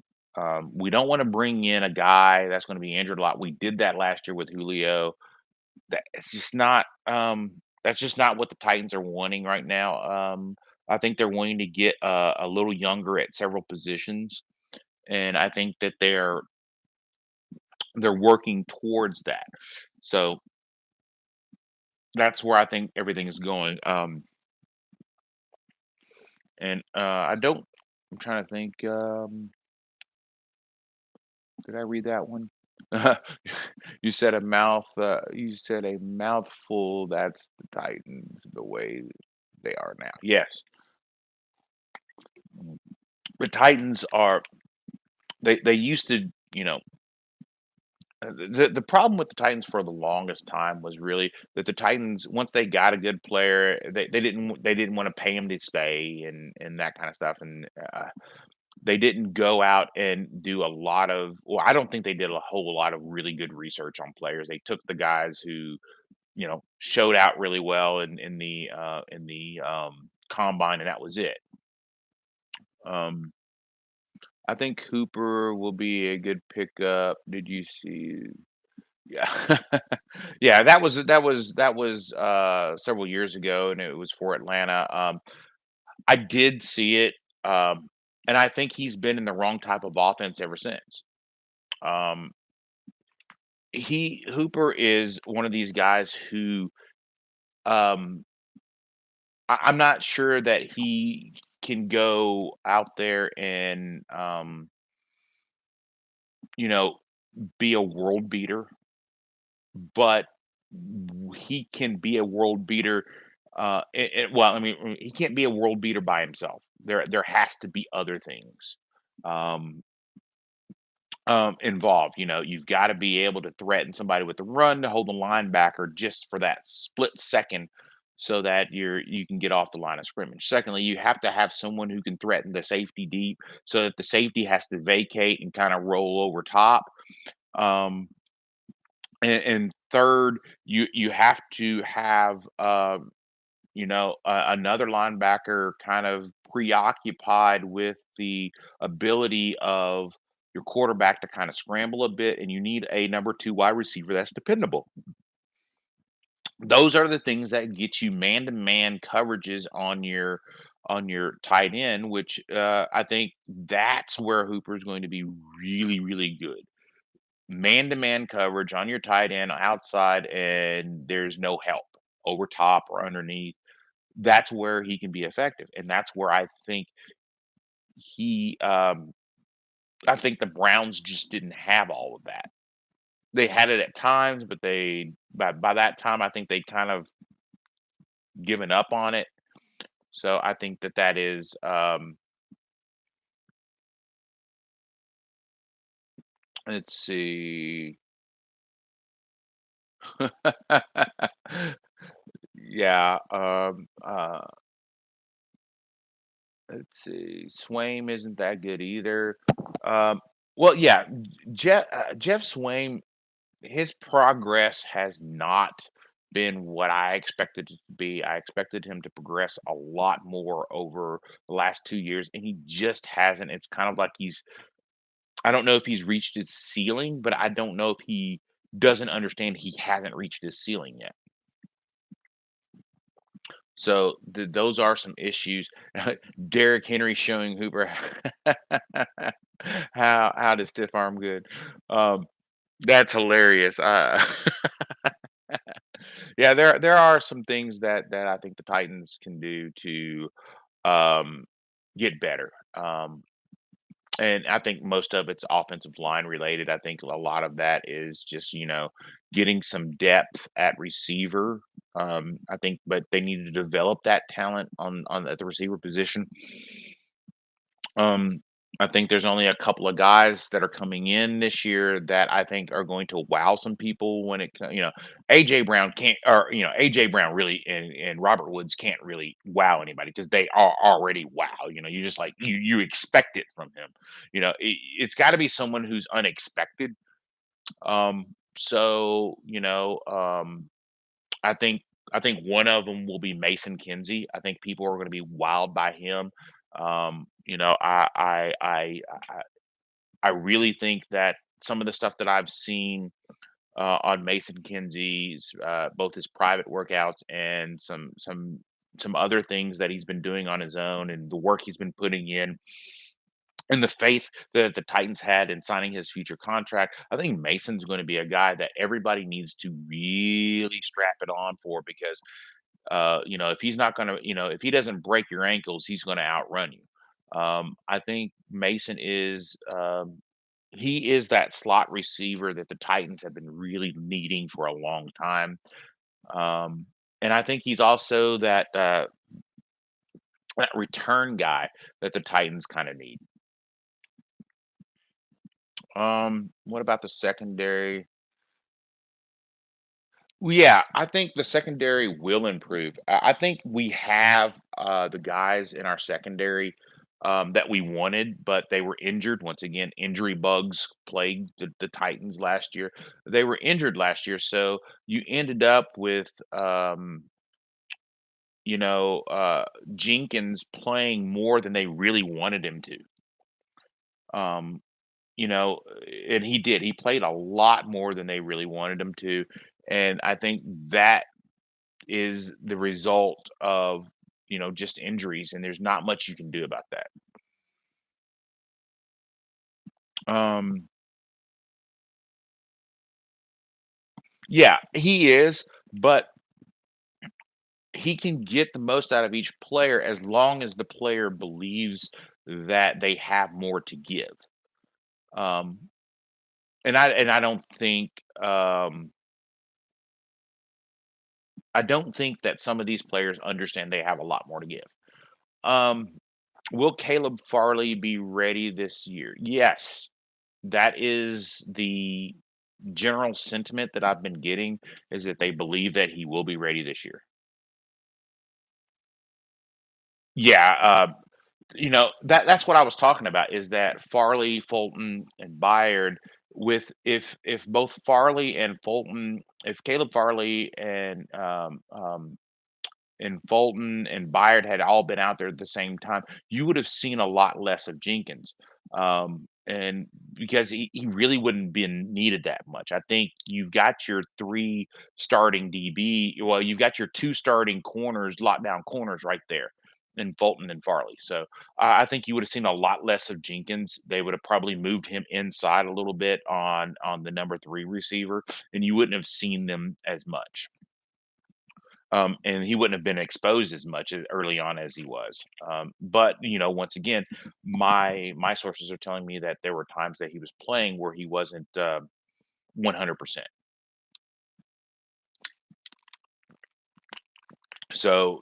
We don't want to bring in a guy that's going to be injured a lot. We did that last year with Julio. That's just not what the Titans are wanting right now. I think they're wanting to get a little younger at several positions, and I think that they're working towards that. So that's where I think everything is going. And I don't. I'm trying to think. Did I read that one? You said a mouthful, that's the Titans the way they are now. Yes. Mm. The Titans are they used to, the problem with the Titans for the longest time was really that the Titans, once they got a good player, they didn't wanna pay him to stay and that kinda stuff, and, they didn't go out and do a lot of well, I don't think they did a whole lot of really good research on players. They took the guys who, showed out really well in the combine, and that was it. Um, I think Hooper will be a good pickup. Did you see? Yeah. Yeah, that was several years ago, and it was for Atlanta. I did see it, and I think he's been in the wrong type of offense ever since. Um, he Hooper is one of these guys who, um, I'm not sure that he can go out there and, you know, be a world beater, but he can be a world beater. Well, I mean, he can't be a world beater by himself. There has to be other things. Um, involved. You've got to be able to threaten somebody with the run to hold the linebacker just for that split second so that you can get off the line of scrimmage. Secondly, you have to have someone who can threaten the safety deep so that the safety has to vacate and kind of roll over top. Um, and third, you have to have another linebacker kind of preoccupied with the ability of your quarterback to kind of scramble a bit, and you need a number two wide receiver that's dependable. Those are the things that get you man to man coverages on your tight end, which I think that's where Hooper is going to be really, really good. Man to man coverage on your tight end outside, and there's no help over top or underneath. That's where he can be effective, and that's where he, um I think the Browns just didn't have all of that. They had it at times, but by that time, I think they'd kind of given up on it. So I think that is, let's see. Yeah, let's see. Swaim isn't that good either. Um, well, yeah, Jeff Swaim, his progress has not been what I expected it to be. I expected him to progress a lot more over the last 2 years, and he just hasn't. It's kind of like I don't know if he's reached his ceiling, but I don't know if he doesn't understand he hasn't reached his ceiling yet. So those are some issues. Derrick Henry showing Hooper how to stiff arm good. Um, that's hilarious. Yeah, there are some things that I think the Titans can do to um, get better. And I think most of it's offensive line related. I think a lot of that is just, getting some depth at receiver. I think, but they need to develop that talent on at the receiver position. Um, I think there's only a couple of guys that are coming in this year that I think are going to wow some people when AJ Brown can't, or AJ Brown really and Robert Woods can't really wow anybody because they are already wow. You just like you expect it from him. It's got to be someone who's unexpected. So I think I think one of them will be Mason Kinsey. I think people are going to be wowed by him. I really think that some of the stuff that I've seen on Mason Kinsey's both his private workouts and some other things that he's been doing on his own and the work he's been putting in and the faith that the Titans had in signing his future contract, I think Mason's going to be a guy that everybody needs to really strap it on for because if he's not gonna, if he doesn't break your ankles, he's gonna outrun you. I think Mason is. He is that slot receiver that the Titans have been really needing for a long time. Um, and I think he's also that return guy that the Titans kind of need. What about the secondary? Well, yeah, I think the secondary will improve. I think we have the guys in our secondary that we wanted, but they were injured. Once again, injury bugs plagued the Titans last year. They were injured last year, so you ended up with you know, Jenkins playing more than they really wanted him to. Um, you know, and he did. He played a lot more than they really wanted him to, and I think that is the result of, just injuries, and there's not much you can do about that. Um, yeah, he is, but he can get the most out of each player as long as the player believes that they have more to give. Um, and I don't think that some of these players understand they have a lot more to give. Um, will Caleb Farley be ready this year? Yes. That is the general sentiment that I've been getting, is that they believe that he will be ready this year. Yeah, that's what I was talking about, is that Farley, Fulton, and Byard, with if both Farley and Fulton, if Caleb Farley and Fulton and Byard had all been out there at the same time, you would have seen a lot less of Jenkins. And because he really wouldn't been needed that much. I think you've got your three starting DB. Well, you've got your two starting corners, lockdown corners right there in Fulton and Farley. So I think you would have seen a lot less of Jenkins. They would have probably moved him inside a little bit on the number three receiver, and you wouldn't have seen them as much. And he wouldn't have been exposed as much as early on as he was. But once again, my sources are telling me that there were times that he was playing where he wasn't 100%. So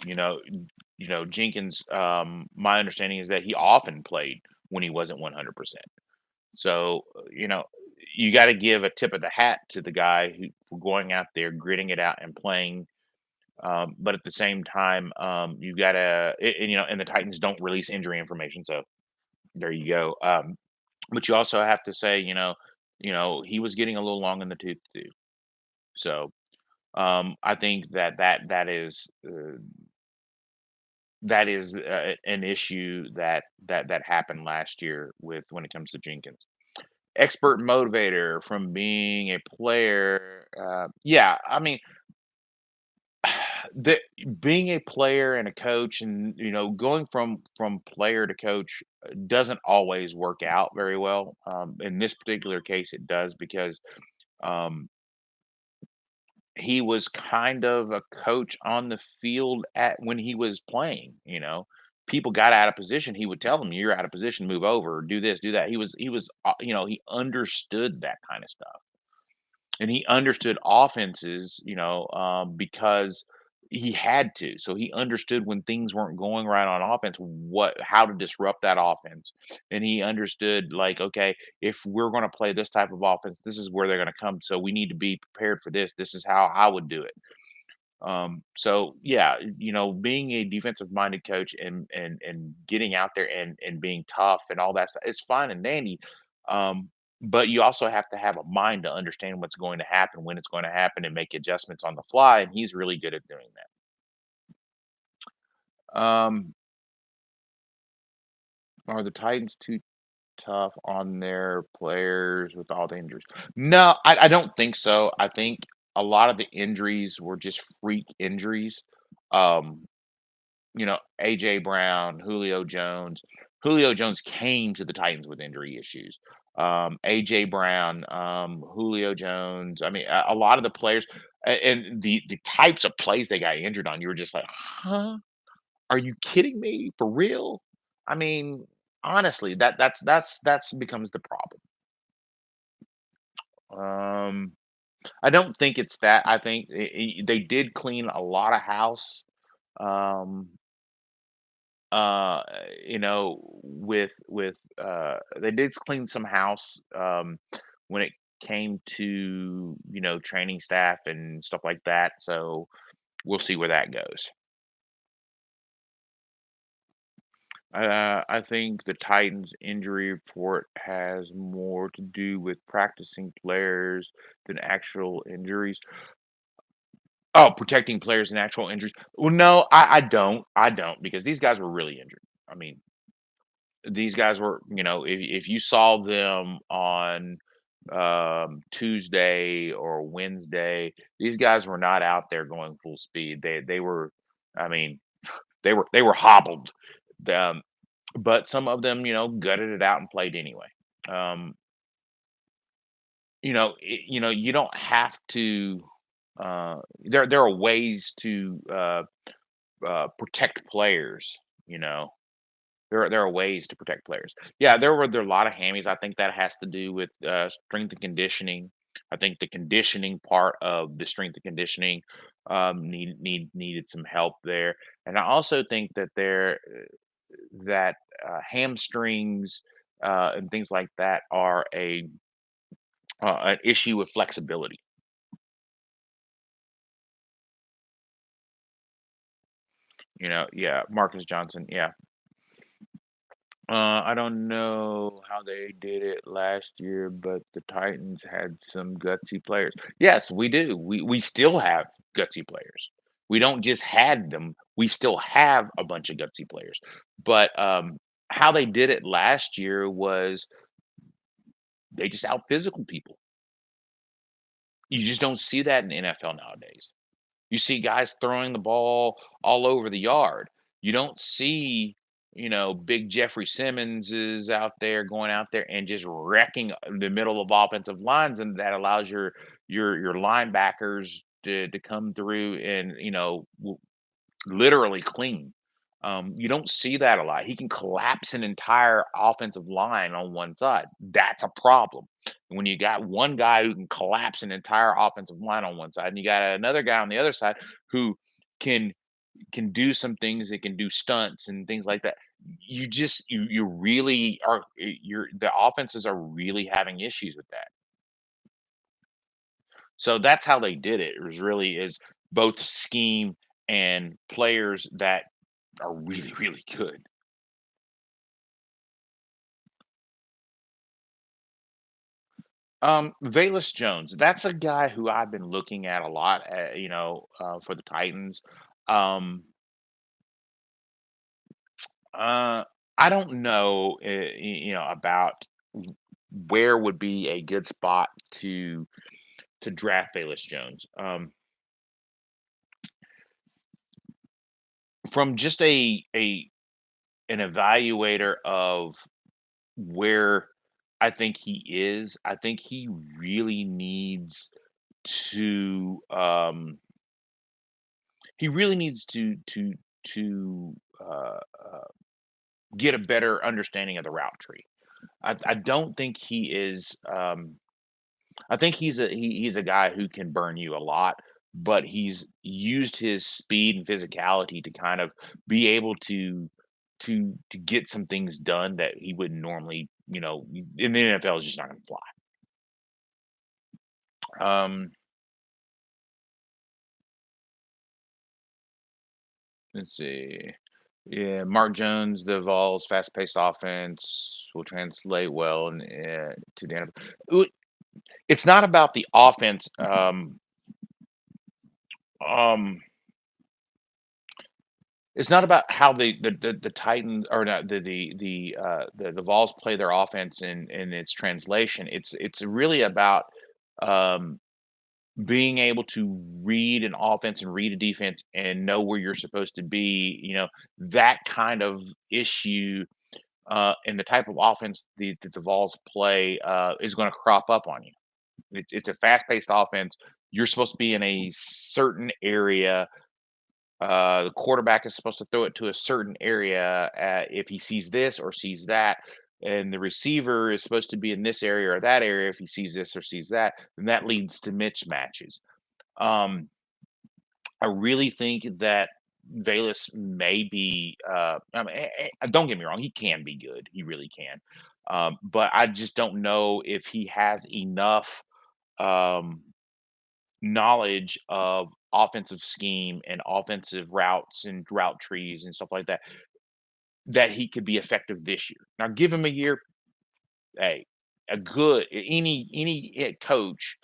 Jenkins. My understanding is that he often played when he wasn't 100%. So you got to give a tip of the hat to the guy who for going out there, gritting it out, and playing. But at the same time, you gotta, and the Titans don't release injury information, so there you go. But you also have to say, he was getting a little long in the tooth too. So I think that is an issue that happened last year with when it comes to Jenkins. Expert motivator from being a player. Yeah, I mean, the being a player and a coach, and going from player to coach doesn't always work out very well. In this particular case it does, because um, he was kind of a coach on the field at when he was playing. People got out of position, he would tell them, "You're out of position, move over, do this, do that." He understood that kind of stuff, and he understood offenses, because he had to. So he understood when things weren't going right on offense, how to disrupt that offense. And he understood, like, okay, if we're going to play this type of offense, this is where they're going to come. So we need to be prepared for this. This is how I would do it. So yeah, being a defensive minded coach and getting out there and being tough and all that stuff, it's fine and dandy. But you also have to have a mind to understand what's going to happen, when it's going to happen, and make adjustments on the fly. And he's really good at doing that. Are the Titans too tough on their players with all the injuries? No, I don't think so. I think a lot of the injuries were just freak injuries. Um, AJ Brown, Julio Jones. Julio Jones came to the Titans with injury issues. AJ Brown, Julio Jones. I mean, a lot of the players and the types of plays they got injured on, you were just like, huh? Are you kidding me? For real? I mean, honestly, that's becomes the problem. Um, I don't think it's that. I think they did clean a lot of house. Um, uh, they did clean some house when it came to training staff and stuff like that. So we'll see where that goes. I think the Titans injury report has more to do with practicing players than actual injuries. Oh, protecting players and actual injuries. Well, no, I don't. I don't because these guys were really injured. I mean, these guys were, if you saw them on Tuesday or Wednesday, these guys were not out there going full speed. They were, I mean, they were hobbled. Um, but some of them, gutted it out and played anyway. Um, you don't have to. There are ways to protect players. You know, there are ways to protect players. Yeah, there are a lot of hammies. I think that has to do with strength and conditioning. I think the conditioning part of the strength and conditioning needed some help there, and I also think that hamstrings and things like that are an issue with flexibility. Yeah, Marcus Johnson. Yeah, I don't know how they did it last year, but the Titans had some gutsy players. Yes, we do. We still have gutsy players. We don't just had them. We still have a bunch of gutsy players. But how they did it last year was they just out physical people. You just don't see that in the NFL nowadays. You see guys throwing the ball all over the yard. You don't see, big Jeffrey Simmons is out there going out there and just wrecking the middle of offensive lines, and that allows your linebackers to come through and literally clean. You don't see that a lot. He can collapse an entire offensive line on one side. That's a problem. When you got one guy who can collapse an entire offensive line on one side, and you got another guy on the other side who can do some things, that can do stunts and things like that. You really are the offenses are really having issues with that. So that's how they did it. It was really is both scheme and players that are really, really good. Valus Jones, that's a guy who I've been looking at a lot, for the Titans. Um, I don't know, about where would be a good spot to draft Valus Jones. From just a an evaluator of where I think he is, I think he really needs to to get a better understanding of the route tree. I don't think he is. I think he's a guy who can burn you a lot, but he's used his speed and physicality to kind of be able to get some things done that he wouldn't normally. In the NFL is just not going to fly. Let's see. Yeah, Mark Jones, the Vols' fast-paced offense will translate well to the NFL. It's not about the offense. Um, it's not about how the Titans or not the Vols play their offense in its translation. It's really about um, being able to read an offense and read a defense and know where you're supposed to be. That kind of issue and the type of offense that the Vols play is going to crop up on you. It's a fast-paced offense. You're supposed to be in a certain area. The quarterback is supposed to throw it to a certain area if he sees this or sees that. and the receiver is supposed to be in this area or that area if he sees this or sees that, then that leads to mismatches. Um, I really think that Valus may be. I mean, don't get me wrong; he can be good. He really can. But I just don't know if he has enough um, knowledge of offensive scheme and offensive routes and route trees and stuff like that that he could be effective this year. Now, give him a year. Hey, a good any coach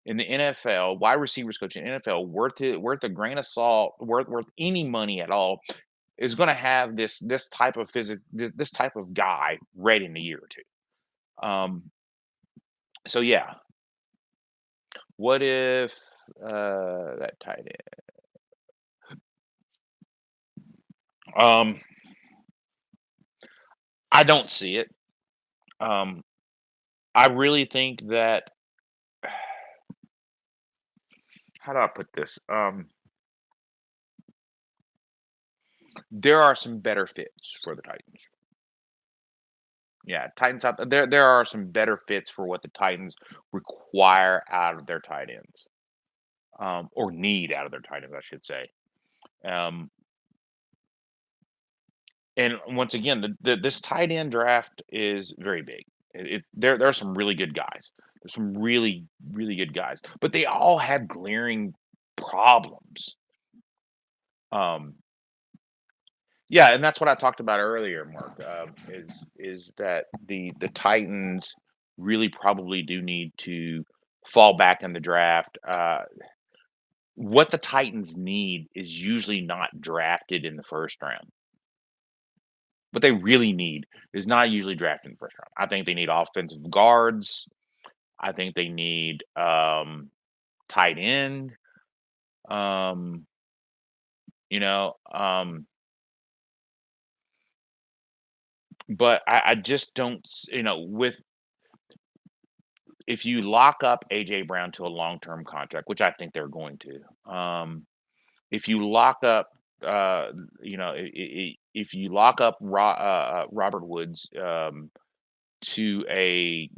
in the NFL, wide receivers coach in the NFL, worth a grain of salt, worth any money at all, is going to have this type of this type of guy ready in a year or two. So yeah, what if that tight end? Um, I don't see it. Um, I really think that how do I put this? There are some better fits for the Titans. Yeah, Titans out there are some better fits for what the Titans require out of their tight ends, or need out of their tight ends, I should say. Um, and once again, this tight end draft is very big. There are some really good guys. There's some really good guys, but they all have glaring problems. Um, yeah, and that's what I talked about earlier, Mark. Is that the Titans really probably do need to fall back in the draft. What the Titans need is usually not drafted in the first round. What they really need is not usually drafted in the first round. I think they need offensive guards. I think they need tight end. Um, you know, but I just don't. With if you lock up AJ Brown to a long term contract, which I think they're going to, if you lock up, uh, if you lock up Robert Woods to a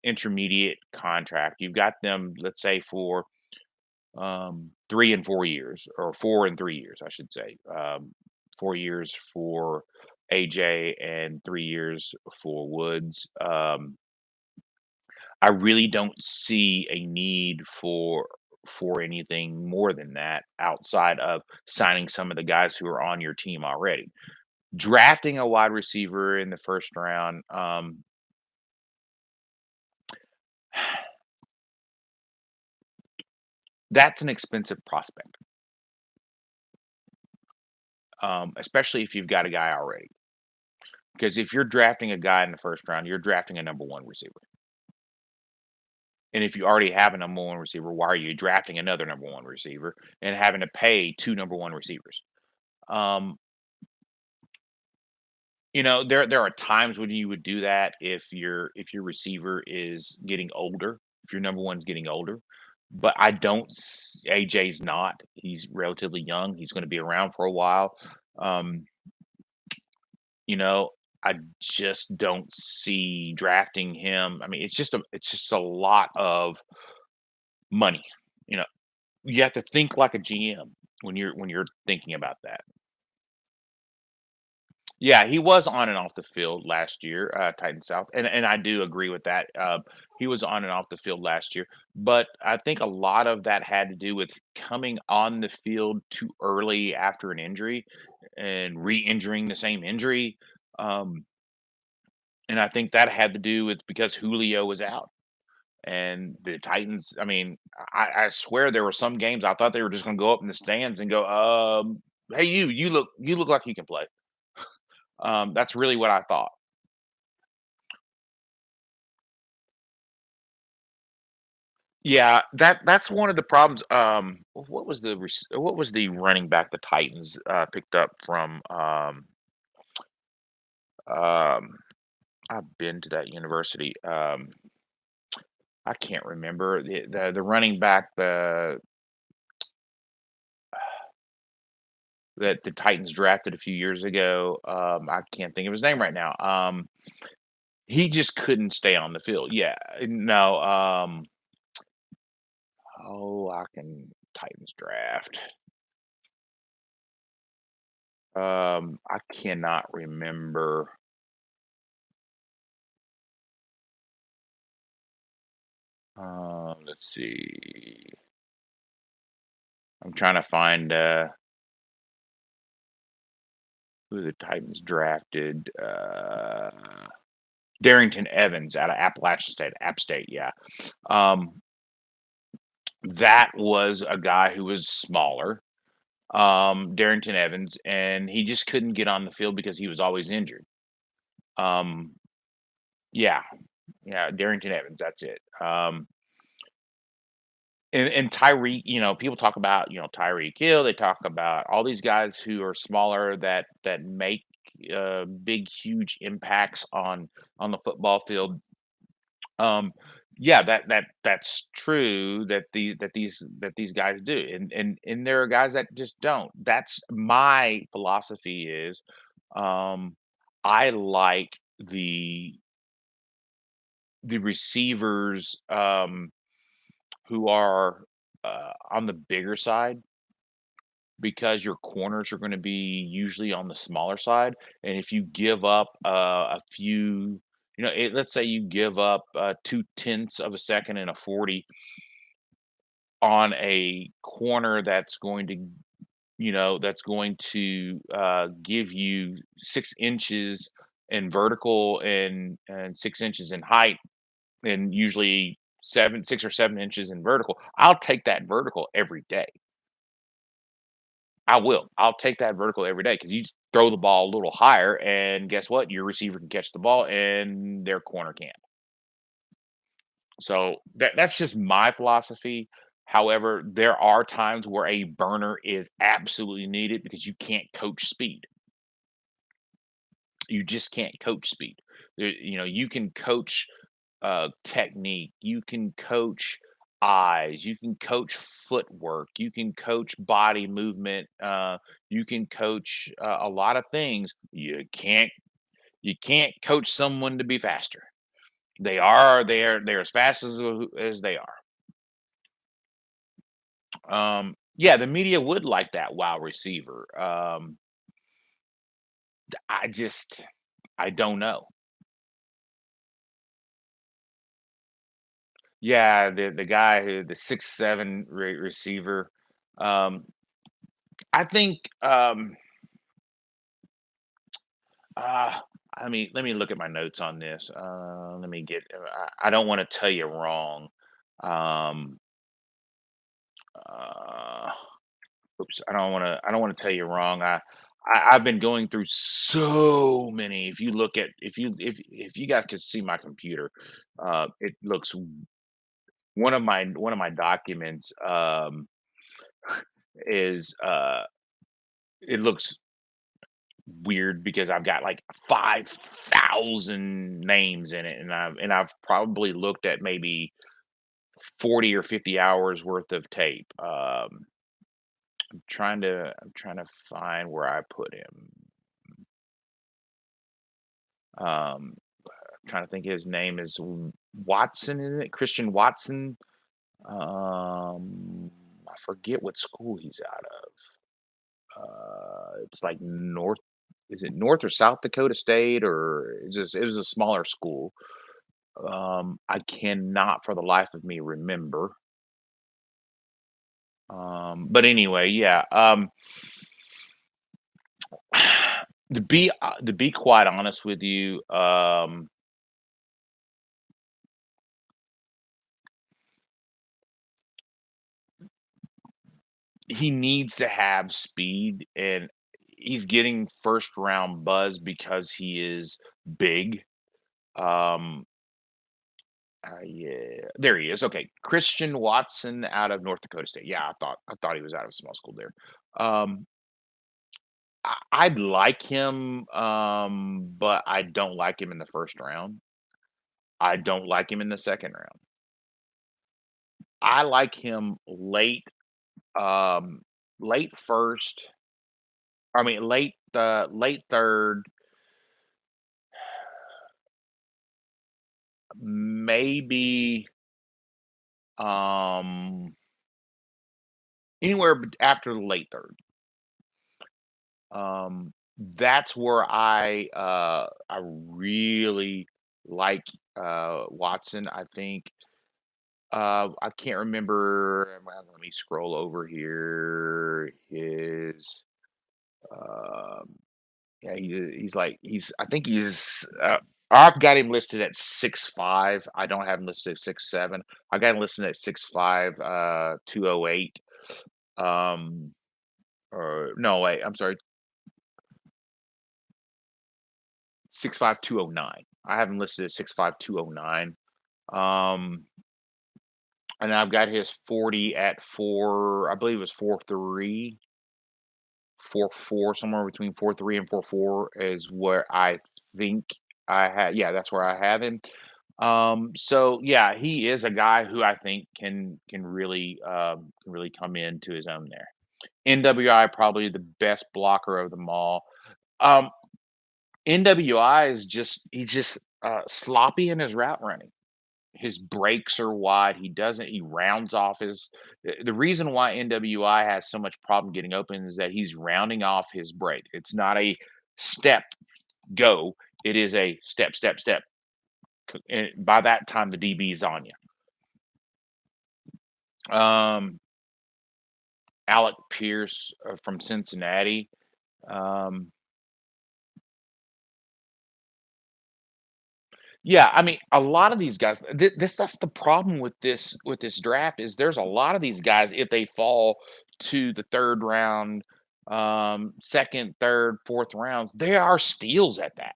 intermediate contract, you've got them, let's say, for 3 and 4 years, or 4 and 3 years, I should say, 4 years for AJ and 3 years for Woods. I really don't see a need for anything more than that outside of signing some of the guys who are on your team already. Drafting a wide receiver in the first round, that's an expensive prospect, especially if you've got a guy already. Because if you're drafting a guy in the first round, you're drafting a number one receiver. And if you already have a number one receiver, why are you drafting another number one receiver and having to pay two number one receivers? Um, there are times when you would do that if your receiver is getting older, if your number one's getting older. But I don't. AJ's not. He's relatively young. He's going to be around for a while. Um, you know, I just don't see drafting him. I mean, it's just a lot of money. You know, you have to think like a GM when you're thinking about that. Yeah, he was on and off the field last year, Titan South, and I do agree with that. He was on and off the field last year, but I think a lot of that had to do with coming on the field too early after an injury and re-injuring the same injury. Um, and I think that had to do with because Julio was out. And the Titans, I mean, I swear there were some games I thought they were just going to go up in the stands and go, "Hey, you look like you can play." That's really what I thought. Yeah, that's one of the problems. What was the running back the Titans picked up from? Um, I've been to that university. I can't remember the running back that the Titans drafted a few years ago. I can't think of his name right now. He just couldn't stay on the field. Yeah, no, I can Titans draft. I cannot remember. Let's see. I'm trying to find who the Titans drafted. Darrington Evans out of Appalachian State, App State. Yeah, um, that was a guy who was smaller, Darrington Evans, and he just couldn't get on the field because he was always injured. Um, yeah, yeah, Darrington Evans. That's it. And Tyreek, people talk about, Tyreek Hill, they talk about all these guys who are smaller that make, big, huge impacts on the football field. Um, yeah, that's true that these guys do, and there are guys that just don't. That's my philosophy is, um, I like the receivers, who are, on the bigger side because your corners are gonna be usually on the smaller side, and if you give up, a few let's say you give up, 2/10 of a second and a 40 on a corner that's going to give you 6 inches in vertical and 6 inches in height, and usually 6 or 7 inches in vertical. I'll take that vertical every day. I will. I'll take that vertical every day because you just throw the ball a little higher, and guess what? Your receiver can catch the ball, and their corner can't. So that's just my philosophy. However, there are times where a burner is absolutely needed because you can't coach speed. You just can't coach speed. You can coach technique, you can coach eyes, you can coach footwork, you can coach body movement, you can coach a lot of things. You can't coach someone to be faster. They're as fast as they are. Yeah, the media would like that wow receiver. I don't know. Yeah, the guy who the 6'7" receiver. Um, I think, uh, let me look at my notes on this. Let me get. I don't want to tell you wrong. Um, uh, Oops, I don't want to tell you wrong. I've been going through so many. If you guys could see my computer, it looks one of my documents is it looks weird because I've got like 5,000 names in it, and I've probably looked at maybe 40 or 50 hours worth of tape. I'm trying to find where I put him. Um, trying to think his name is Watson, isn't it? Christian Watson. I forget what school he's out of. It's like North. Is it North or South Dakota State, or it was a smaller school. I cannot for the life of me remember. But anyway, yeah. To be quite honest with you, he needs to have speed, and he's getting first round buzz because he is big. Um, yeah, there he is. Okay, Christian Watson out of North Dakota State. Yeah, I thought he was out of small school there. Um, I'd like him, but I don't like him in the first round. I don't like him in the second round. I like him late first. I mean, late third, maybe um anywhere after the late third. That's where I really like Watson. I think I can't remember. Let me scroll over here. His um yeah, he's like he's I think he's I've got him listed at 6'5". I don't have him listed at 6'7". I got him listed at 6'5", 208. Um or no, wait, I'm sorry, 6'5", 209. I have him listed at 6'5", 209. Um and I've got his 40 at 4, I believe it was 4'3", 4'4", somewhere between 4'3" and 4'4" is where I think I had, yeah, that's where I have him. So yeah, he is a guy who I think can really come into his own there. NWI probably the best blocker of them all. Um, NWI is just he's just sloppy in his route running. His breaks are wide. He rounds off the reason why NWI has so much problem getting open is that he's rounding off his break. It's not a step go. It is a step, step, step. And by that time, the DB is on you. Alec Pierce from Cincinnati. Um, yeah, I mean, a lot of these guys. That's the problem with this draft is there's a lot of these guys if they fall to the third round, second, third, fourth rounds, they are steals at that.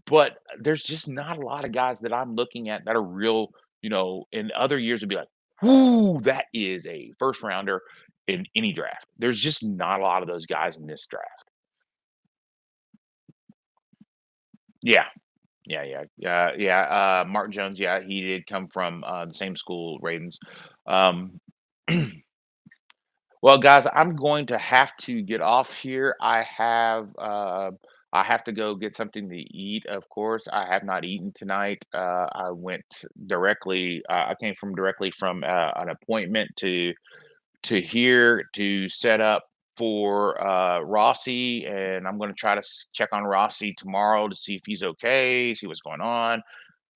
But there's just not a lot of guys that I'm looking at that are real. In other years would be like, "Whoo, that is a first rounder in any draft." There's just not a lot of those guys in this draft. Yeah. Yeah, yeah, yeah, yeah. Mark Jones, yeah, he did come from the same school, Ravens. Um, well, guys, I'm going to have to get off here. I have to go get something to eat. Of course, I have not eaten tonight. I went directly. I came from directly from an appointment to here to set up for Rossi, and I'm going to try to check on Rossi tomorrow to see if he's okay, see what's going on,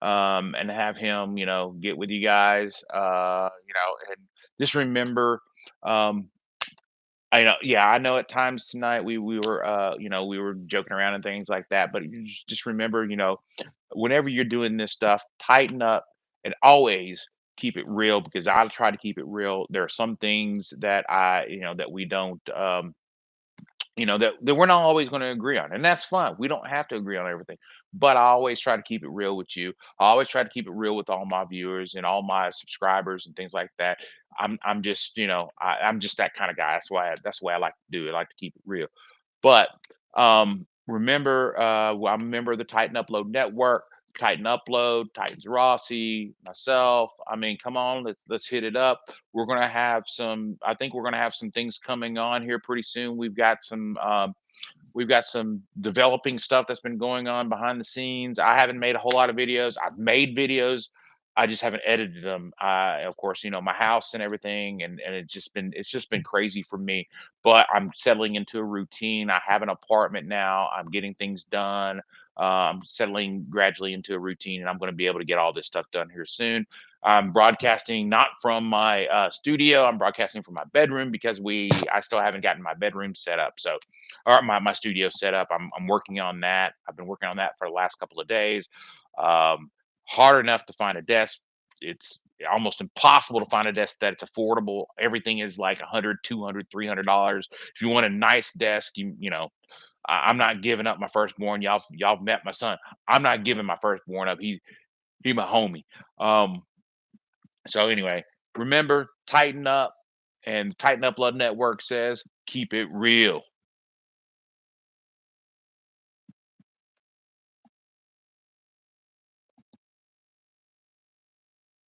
and have him, get with you guys, and just remember, um, I know, yeah, I know at times tonight we were, we were joking around and things like that, but you just remember, whenever you're doing this stuff, tighten up and always keep it real because I try to keep it real. There are some things that that we don't, that we're not always going to agree on, and that's fine. We don't have to agree on everything, but I always try to keep it real with you. I always try to keep it real with all my viewers and all my subscribers and things like that. I'm just, I'm just that kind of guy. That's why I like to do it. I like to keep it real. But remember, well, I'm a member of the Titan Upload Network. Titan Upload, Titans Rossi, myself. I mean, come on, let's hit it up. We're gonna have some. I think we're gonna have some things coming on here pretty soon. We've got some developing stuff that's been going on behind the scenes. I haven't made a whole lot of videos. I've made videos. I just haven't edited them. Of course, my house and everything, and it's just been crazy for me. But I'm settling into a routine. I have an apartment now. I'm getting things done. I'm settling gradually into a routine, and I'm going to be able to get all this stuff done here soon. I'm broadcasting not from my studio. I'm broadcasting from my bedroom because I still haven't gotten my bedroom set up. So, or my studio set up. I'm working on that. I've been working on that for the last couple of days. Um, Hard enough to find a desk. It's almost impossible to find a desk that it's affordable. Everything is like 100, 200, $300. If you want a nice desk, I'm not giving up my firstborn. Y'all met my son. I'm not giving my firstborn up. He my homie. Um, so anyway, remember, tighten up, and Tighten Upload Network says keep it real.